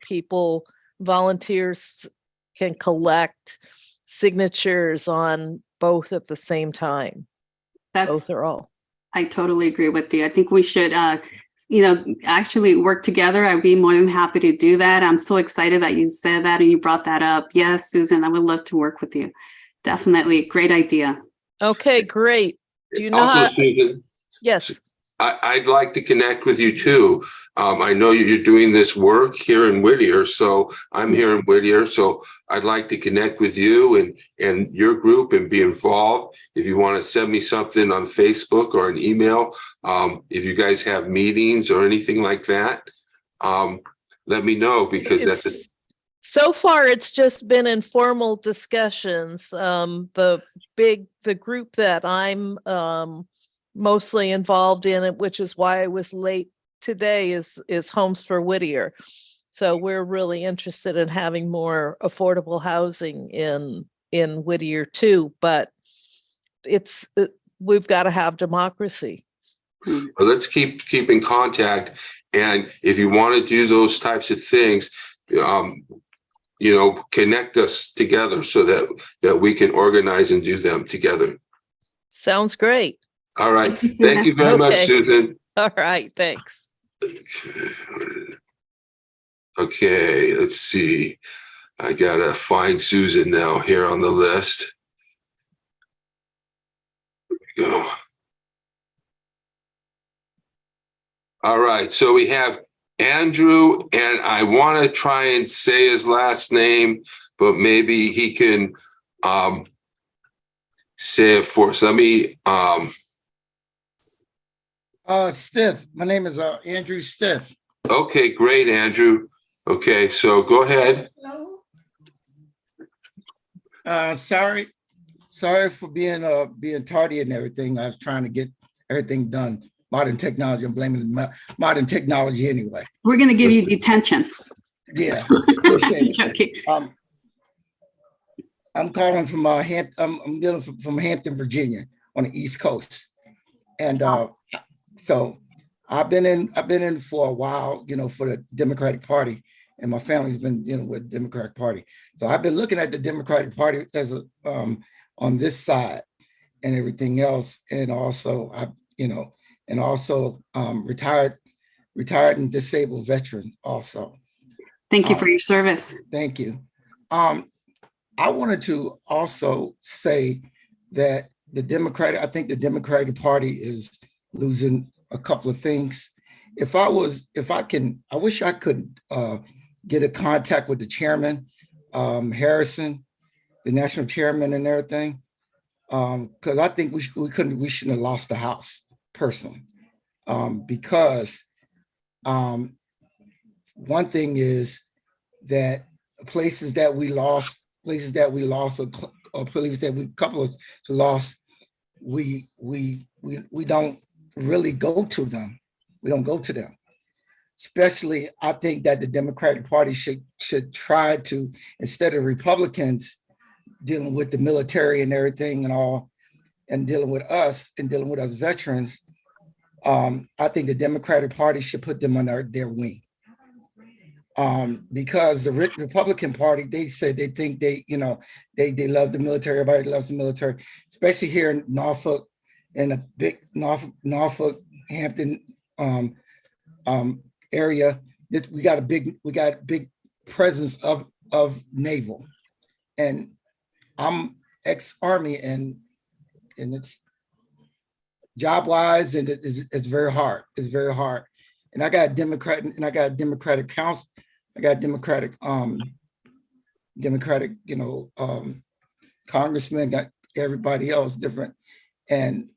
volunteers can collect signatures on both at the same time. Both or all. I totally agree with you. I think we should, actually work together. I'd be more than happy to do that. I'm so excited that you said that and you brought that up. Yes, Susan, I would love to work with you. Definitely. Great idea. Okay, great. Do you know Also, Susan, Yes. I'd like to connect with you too. I know you're doing this work here in Whittier, so I'm here in Whittier, so I'd like to connect with you and your group and be involved. If you want to send me something on Facebook or an email, if you guys have meetings or anything like that, let me know, because So far, it's just been informal discussions. The group that I'm mostly involved in it, which is why I was late today, is Homes for Whittier. So we're really interested in having more affordable housing in Whittier too, but we've got to have democracy. Well, let's keep in contact, and if you want to do those types of things, connect us together so that we can organize and do them together. Sounds great. All right. Thank you very much, Susan. All right. Thanks. Okay, let's see. I gotta find Susan now here on the list. There we go. All right, so we have Andrew, and I want to try and say his last name, but maybe he can say it for us. Let me Stith. My name is Andrew Stith. Okay, great, Andrew. Okay, so go ahead. Sorry for being tardy and everything. I was trying to get everything done. Modern technology. I'm blaming modern technology anyway. We're going to give you detention. Yeah, appreciate it. Okay. I'm calling from I'm dealing from Hampton, Virginia, on the East Coast, and so I've been in for a while, for the Democratic Party, and my family's been dealing with the Democratic Party. So I've been looking at the Democratic Party as on this side and everything else, and also retired and disabled veteran also. Thank you for your service. Thank you. I wanted to also say that I think the Democratic Party is losing a couple of things. I wish I could get a contact with the chairman, Harrison, the national chairman and everything, because I think we shouldn't have lost the House personally, because one thing is that places that we lost, we don't really go to them. We don't go to them. Especially, I think that the Democratic Party should try to, instead of Republicans dealing with the military and everything and all, and dealing with us veterans, I think the Democratic Party should put them on their wing. Because the Republican Party, they say they think they love the military. Everybody loves the military, especially here in Norfolk and a big Norfolk, Hampton, area, that we got big presence of naval. And I'm ex-Army, and it's job wise, and it's very hard. It's very hard. And I got a Democratic council. I got Democratic, congressman, got everybody else different. And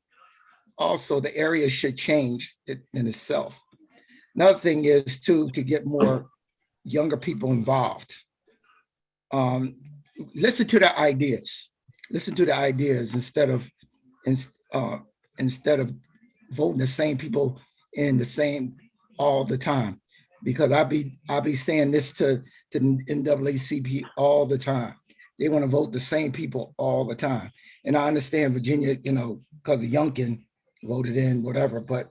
also the area should change in itself. Another thing is too, to get more younger people involved. Listen to the ideas. Listen to the ideas instead of voting the same people in the same all the time. Because I'll be saying this to NAACP all the time. They want to vote the same people all the time. And I understand Virginia, because of Youngkin voted in whatever, but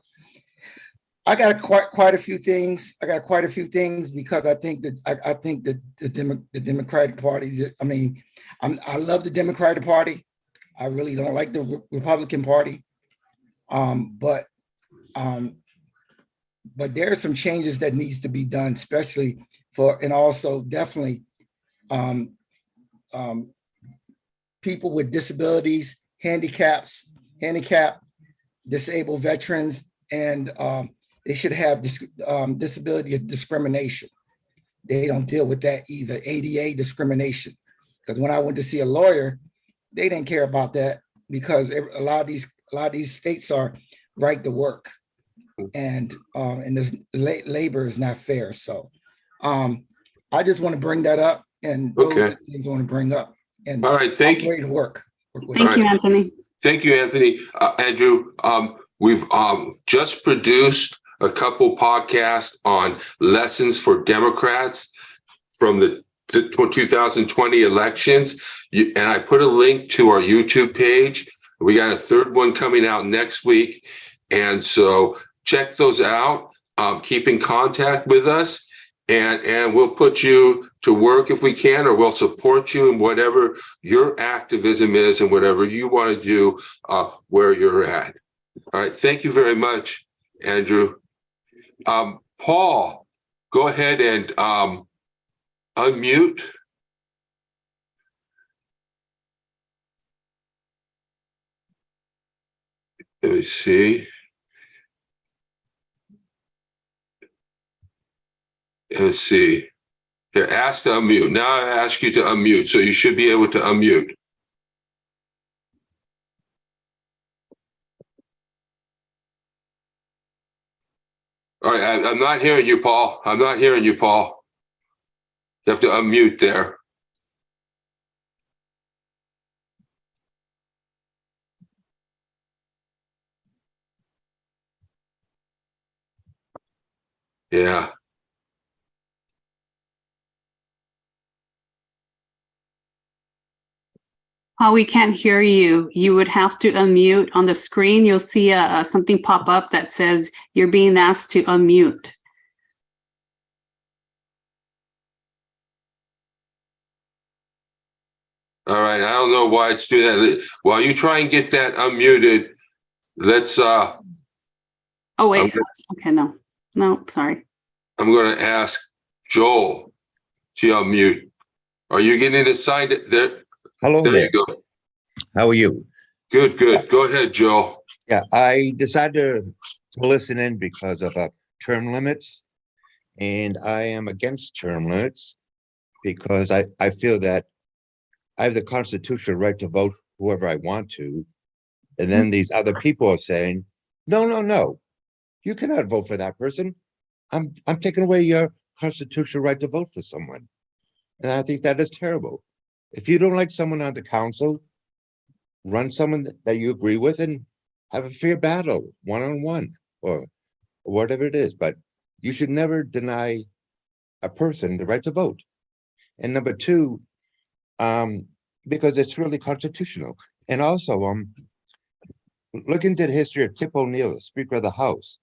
I got quite a few things. Because I think that the Democratic Party, I love the Democratic Party. I really don't like the Republican Party. But there are some changes that needs to be done, especially and also definitely people with disabilities, handicap, disabled veterans, and they should have disability discrimination. They don't deal with that either, ADA discrimination. Because when I went to see a lawyer, they didn't care about that, because a lot of these states are right to work, and this labor is not fair. So I just want to bring that up, and those are the things I want to bring up. And all right, thank you. Ready to work. Thank you, Anthony. Thank you, Anthony. Andrew, we've just produced a couple podcasts on lessons for Democrats from the 2020 elections. And I put a link to our YouTube page. We got a third one coming out next week. And so check those out. Keep in contact with us, and we'll put you to work if we can, or we'll support you in whatever your activism is and whatever you want to do where you're at. All right. Thank you very much, Andrew. Paul, go ahead and unmute. Let me see. Let's see. Here, ask to unmute. Now I ask you to unmute, so you should be able to unmute. All right, I'm not hearing you, Paul. I'm not hearing you, Paul. You have to unmute there. Yeah. Paul, we can't hear you. You would have to unmute. On the screen, you'll see something pop up that says you're being asked to unmute. All right, I don't know why it's doing that. While you try and get that unmuted, let's Oh, wait. Okay, no, sorry. I'm going to ask Joel to unmute. Are you getting it signed there? Hello There there. you go. How are you? Good. Go ahead, Joel. Yeah, I decided to listen in because of term limits, and I am against term limits because I feel that I have the constitutional right to vote whoever I want to, and then these other people are saying, no, you cannot vote for that person. I'm taking away your constitutional right to vote for someone, and I think that is terrible. If you don't like someone on the council, run someone that you agree with and have a fair battle, one-on-one, or whatever it is. But you should never deny a person the right to vote. And number two, because it's really constitutional. And also, look into the history of Tip O'Neill, the Speaker of the House.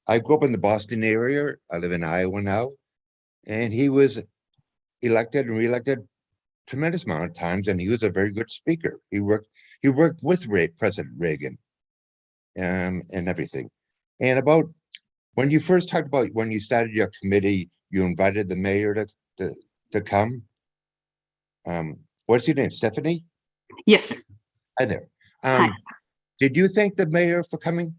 I grew up in the Boston area. I live in Iowa now. And he was elected and reelected tremendous amount of times, and he was a very good speaker. He worked with President Reagan and everything. And about when you first talked about when you started your committee, you invited the mayor to come. What's your name, Stephanie? Yes, sir. Hi there. Hi. Did you thank the mayor for coming?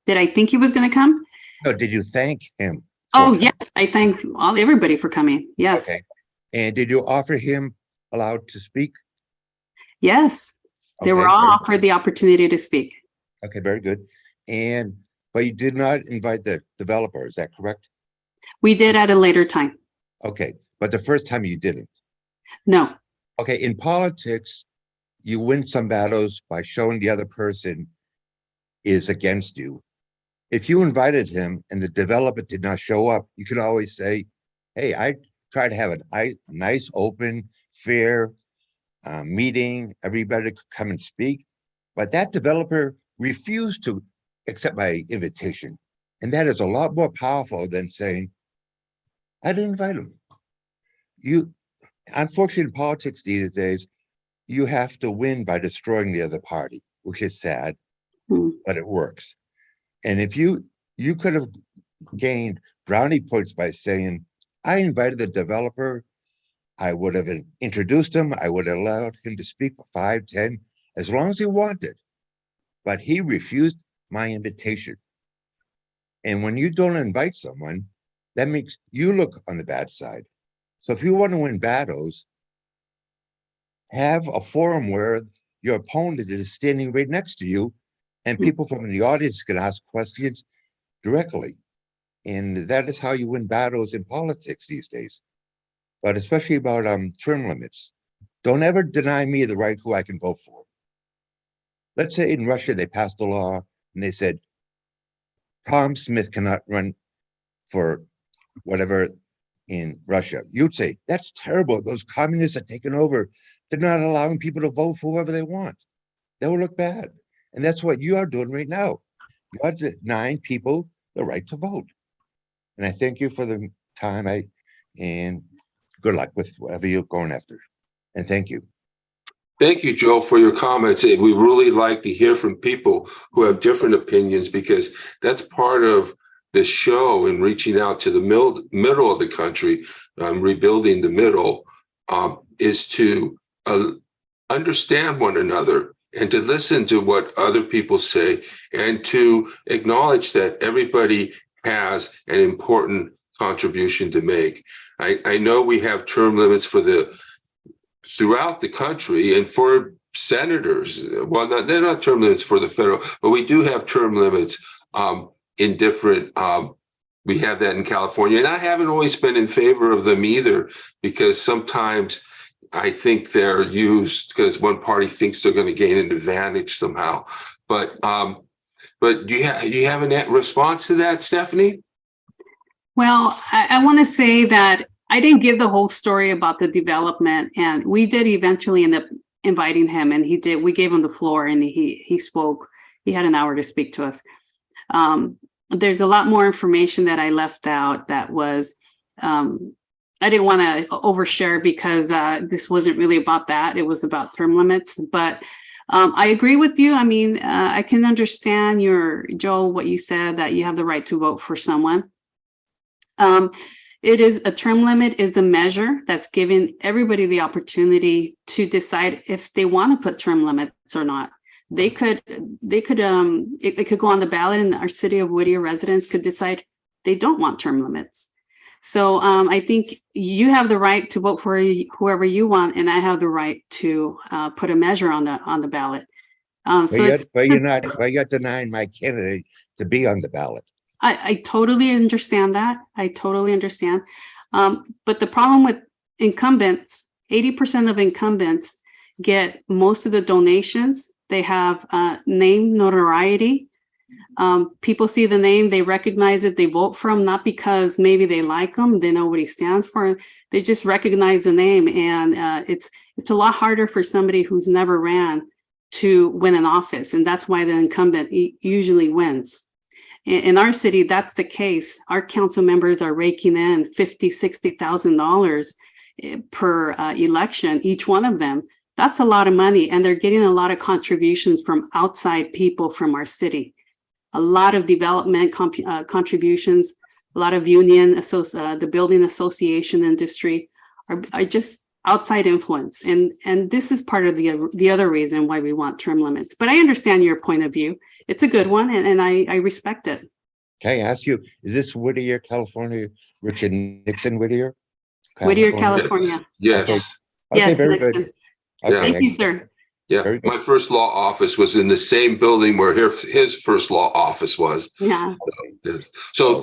Did I think he was going to come? No, did you thank him? Oh, yes. I thank everybody for coming. Yes. Okay. And did you offer him allowed to speak? Yes. They were Okay, all very- offered the opportunity to speak. Okay, very good. But you did not invite the developer, is that correct? We did at a later time. Okay, but the first time you didn't. No. Okay, in politics, you win some battles by showing the other person is against you. If you invited him and the developer did not show up, you could always say, hey, I try to have a nice, open, fair meeting. Everybody could come and speak. But that developer refused to accept my invitation. And that is a lot more powerful than saying, I didn't invite him. Unfortunately, in politics these days, you have to win by destroying the other party, which is sad, but it works. And if you could have gained brownie points by saying, I invited the developer, I would have introduced him, I would have allowed him to speak for 5, 10, as long as he wanted. But he refused my invitation. And when you don't invite someone, that makes you look on the bad side. So if you want to win battles, have a forum where your opponent is standing right next to you and people from the audience can ask questions directly. And that is how you win battles in politics these days. But especially about term limits. Don't ever deny me the right who I can vote for. Let's say in Russia, they passed a law and they said, Tom Smith cannot run for whatever in Russia. You'd say, that's terrible. Those communists are taking over. They're not allowing people to vote for whoever they want. That would look bad. And that's what you are doing right now. You are denying people the right to vote. And I thank you for the time. And good luck with whatever you're going after. And thank you. Thank you, Joe, for your comments. And we really like to hear from people who have different opinions, because that's part of the show in reaching out to the middle of the country, rebuilding the middle, is to understand one another and to listen to what other people say and to acknowledge that everybody has an important contribution to make. I know we have term limits throughout the country and for senators. Well, they're not term limits for the federal, but we do have term limits in different, we have that in California. And I haven't always been in favor of them either, because sometimes I think they're used because one party thinks they're going to gain an advantage somehow. But do you have a response to that, Stephanie? Well, I want to say that I didn't give the whole story about the development, and we did eventually end up inviting him, and we gave him the floor, and he spoke. He had an hour to speak to us. There's a lot more information that I left out that was, I didn't want to overshare because this wasn't really about that. It was about term limits, but I agree with you. I mean, I can understand Joel, what you said, that you have the right to vote for someone. It is a term limit is a measure that's giving everybody the opportunity to decide if they want to put term limits or not. It could go on the ballot, and our city of Whittier residents could decide they don't want term limits. So I think you have the right to vote for whoever you want, and I have the right to put a measure on the ballot. But you're denying my candidate to be on the ballot. I totally understand that. I totally understand. But the problem with incumbents, 80% of incumbents get most of the donations. They have name notoriety. People see the name, they recognize it, they vote for them, not because maybe they like them, they know what he stands for. They just recognize the name. And it's a lot harder for somebody who's never ran to win an office. And that's why the incumbent usually wins. In our city, that's the case. Our council members are raking in $50,000, $60,000 per election, each one of them. That's a lot of money, and they're getting a lot of contributions from outside people from our city. a lot of development contributions, a lot of union, the building association industry are just outside influence. And this is part of the other reason why we want term limits. But I understand your point of view. It's a good one, and I respect it. Can I ask you, is this Whittier, California, Richard Nixon Whittier? Whittier, California. Yes. Okay. Yes, Okay, very Nixon. good. Yeah. Okay, Thank you, sir. Yeah, Very good. my first law office was in the same building where his first law office was. Yeah. Yes. So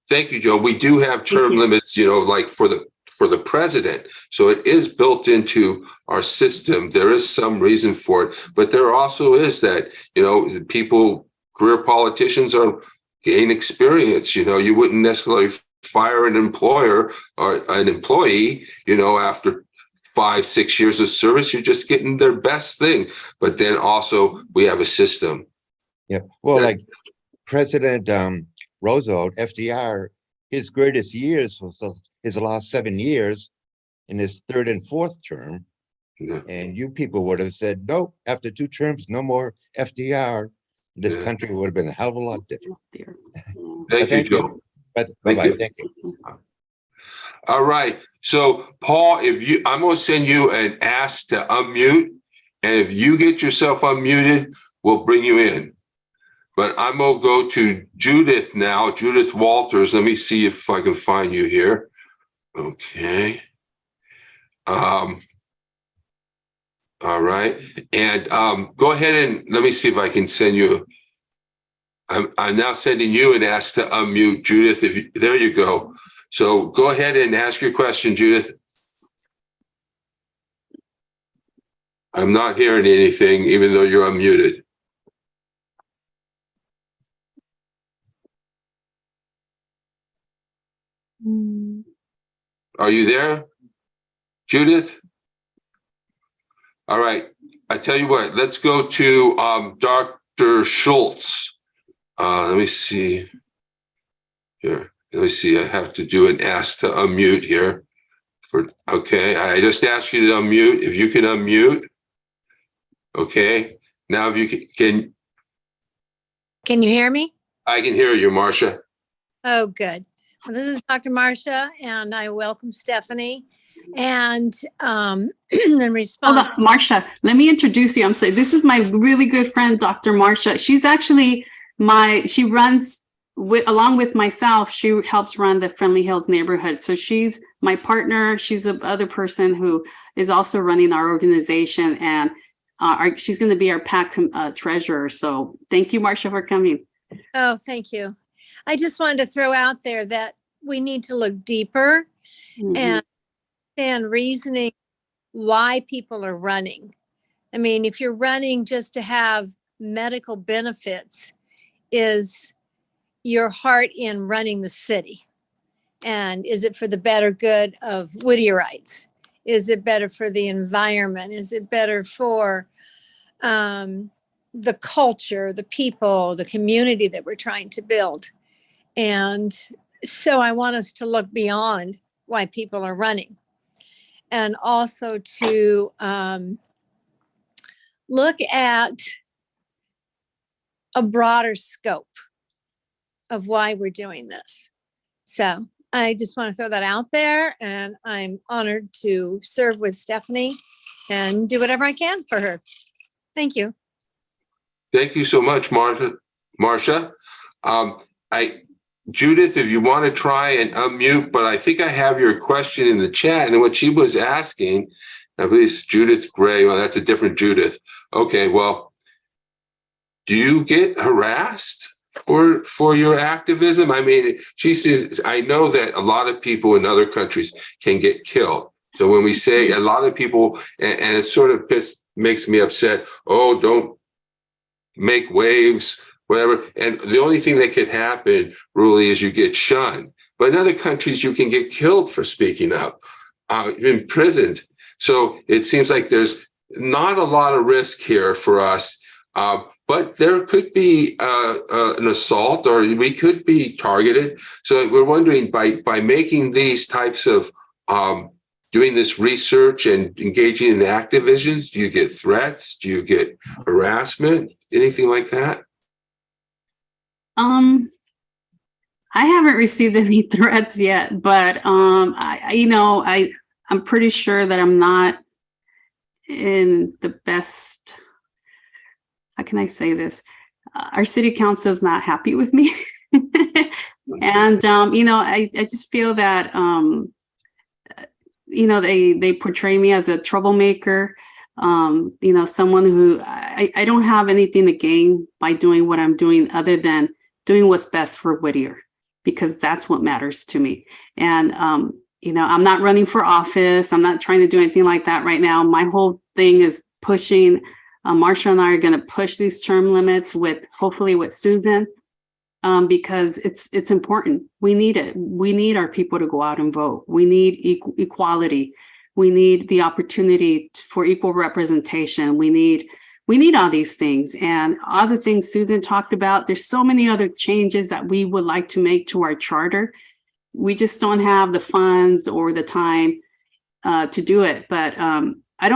thank you, Joe. We do have term you. limits, like for the president. So it is built into our system. There is some reason for it, but there also is that, career politicians gain experience. You wouldn't necessarily fire an employer or an employee, after 5-6 years of service. You're just getting their best thing. But then also we have a system. Yeah, well, like President Roosevelt, FDR, his greatest years was his last 7 years in his third and fourth term. Yeah. And you people would have said, no, after 2 terms, no more FDR. This Yeah. country would have been a hell of a lot different. Oh, dear. Thank you, Joe. But Thank bye-bye, you. thank you. All right. So Paul, I'm going to send you an ask to unmute. And if you get yourself unmuted, we'll bring you in. But I'm going to go to Judith now, Judith Walters. Let me see if I can find you here. Okay. All right. And go ahead and let me see if I can send you. I'm now sending you an ask to unmute, Judith. There you go. So go ahead and ask your question, Judith. I'm not hearing anything, even though you're unmuted. Are you there, Judith? All right. I tell you what, let's go to Dr. Schultz. Let me see here. Let me see. I have to do an ask to unmute here. Okay. I just asked you to unmute. If you can unmute. Okay. Now, if you can. Can you hear me? I can hear you, Marcia. Oh, good. Well, this is Dr. Marcia, and I welcome Stephanie. And in Hold response, on, Marcia, let me introduce you. I'm saying this is my really good friend, Dr. Marcia. She's actually she runs along with myself. She helps run the Friendly Hills neighborhood. So she's my partner. She's the other person who is also running our organization, and she's going to be our PAC treasurer. So thank you, Marcia, for coming. oh, thank you. I just wanted to throw out there that we need to look deeper and reasoning why people are running. I mean, if you're running just to have medical benefits, is your heart in running the city? And is it for the better good of Whittierites? Is it better for the environment? Is it better for the culture, the people, the community that we're trying to build? And so I want us to look beyond why people are running, and also to look at a broader scope of why we're doing this. So I just want to throw that out there, and I'm honored to serve with Stephanie and do whatever I can for her. Thank you. Thank you so much, Marcia. Judith, if you want to try and unmute, but I think I have your question in the chat, and what she was asking, I believe it's Judith Gray. Well, that's a different Judith. Okay, well, do you get harassed for your activism? I mean, she says, I know that a lot of people in other countries can get killed. So when we say a lot of people, and it sort of makes me upset, oh, don't make waves, whatever. And the only thing that could happen really is you get shunned. But in other countries, you can get killed for speaking up, imprisoned. So it seems like there's not a lot of risk here for us. But there could be an assault, or we could be targeted. So we're wondering, by making these types of doing this research and engaging in activisms, do you get threats? Do you get harassment? Anything like that? I haven't received any threats yet, but I'm pretty sure that I'm not in the best. How can I say this? Our city council is not happy with me. And I just feel that they portray me as a troublemaker, someone who I don't have anything to gain by doing what I'm doing other than doing what's best for Whittier, because that's what matters to me. And I'm not running for office. I'm not trying to do anything like that right now. My whole thing is pushing. Marsha and I are going to push these term limits hopefully with Susan, because it's important. We need it. We need our people to go out and vote. We need equality. We need the opportunity for equal representation. We need all these things, and other things Susan talked about. There's so many other changes that we would like to make to our charter. We just don't have the funds or the time to do it. But I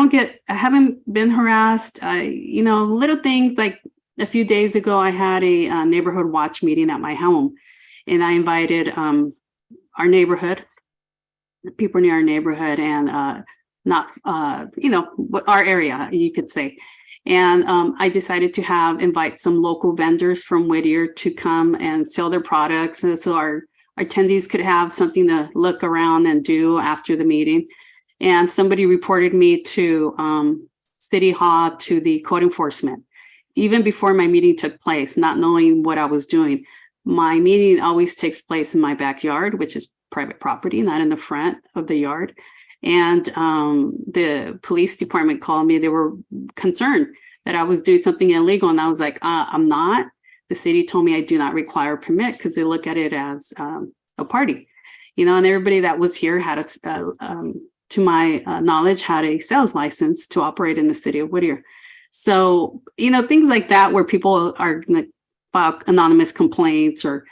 haven't been harassed. Little things like a few days ago, I had a neighborhood watch meeting at my home, and I invited our neighborhood, the people near our neighborhood, and not, our area, you could say. And I decided to invite some local vendors from Whittier to come and sell their products. And so our attendees could have something to look around and do after the meeting. And somebody reported me to City Hall, to the code enforcement, even before my meeting took place, not knowing what I was doing. My meeting always takes place in my backyard, which is private property, not in the front of the yard. And the police department called me. They were concerned that I was doing something illegal. And I was like, I'm not. The city told me I do not require a permit because they look at it as a party, and everybody that was here had to my knowledge, had a sales license to operate in the city of Whittier. So, things like that, where people are going to file anonymous complaints or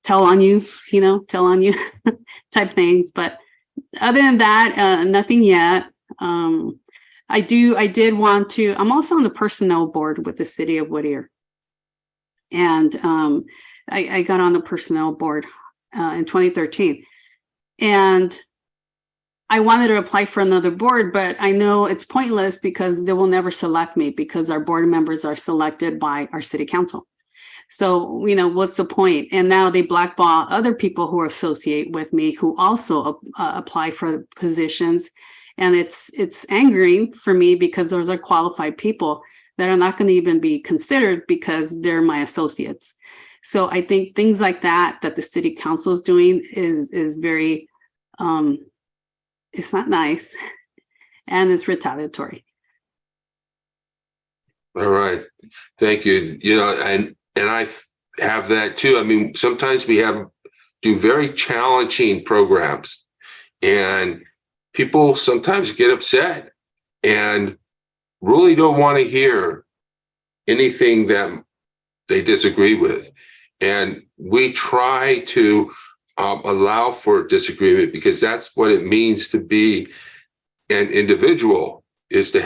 tell on you type things. But other than that, nothing yet. I did want to, I'm also on the personnel board with the city of Whittier. And I got on the personnel board in 2013. And I wanted to apply for another board, but I know it's pointless because they will never select me, because our board members are selected by our city council. So, what's the point? And now they blackball other people who associate with me, who also apply for positions. And it's angering for me, because those are qualified people that are not going to even be considered because they're my associates. So I think things like that the city council is doing is very, it's not nice, and it's retaliatory. All right. Thank you. And I have that too. I mean, sometimes we do very challenging programs, and people sometimes get upset and really don't want to hear anything that they disagree with. And we try to allow for disagreement, because that's what it means to be an individual, is to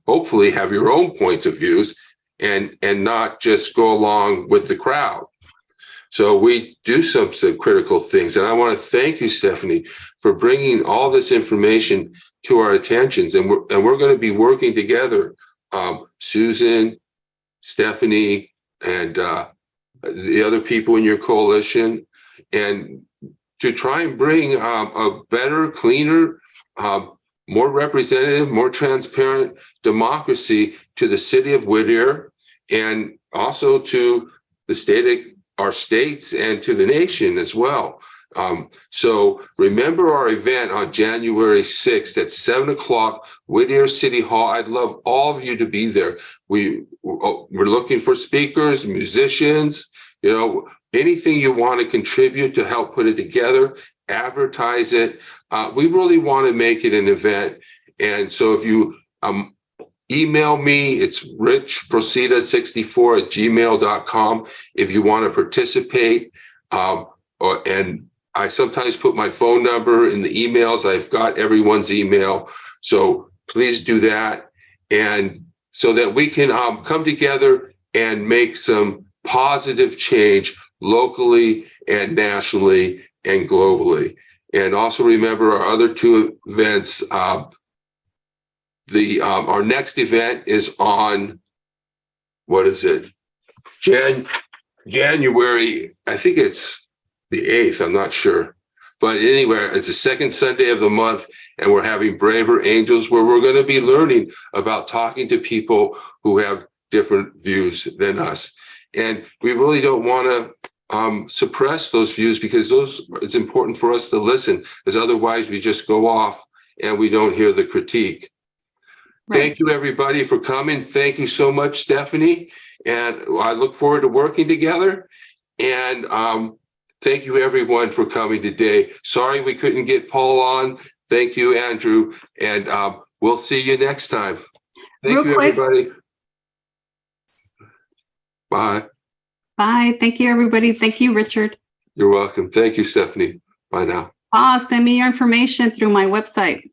hopefully have your own points of views and not just go along with the crowd. So we do some critical things. And I want to thank you, Stephanie, for bringing all this information to our attentions. And we're going to be working together, Susan, Stephanie, and the other people in your coalition, and to try and bring a better, cleaner, more representative, more transparent democracy to the city of Whittier, and also to our states, and to the nation as well. So remember our event on January 6th at 7:00, Whittier City Hall. I'd love all of you to be there. We're looking for speakers, musicians, anything you want to contribute to help put it together, advertise it. We really want to make it an event. And so if you email me, it's richproceda64@gmail.com if you want to participate. And I sometimes put my phone number in the emails. I've got everyone's email. So please do that. And so that we can come together and make some positive change locally and nationally and globally. And also remember our other two events. Our next event is on, what is it? January, I think it's the 8th, I'm not sure. But anyway, it's the second Sunday of the month, and we're having Braver Angels, where we're going to be learning about talking to people who have different views than us. And we really don't want to suppress those views, because it's important for us to listen, because otherwise we just go off and we don't hear the critique. Right. Thank you, everybody, for coming. Thank you so much, Stephanie. And I look forward to working together. And thank you, everyone, for coming today. Sorry we couldn't get Paul on. Thank you, Andrew. And we'll see you next time. Thank Real you, quick. everybody. Bye. Bye. Thank you, everybody. Thank you, Richard. You're welcome. Thank you, Stephanie. Bye now. Send me your information through my website.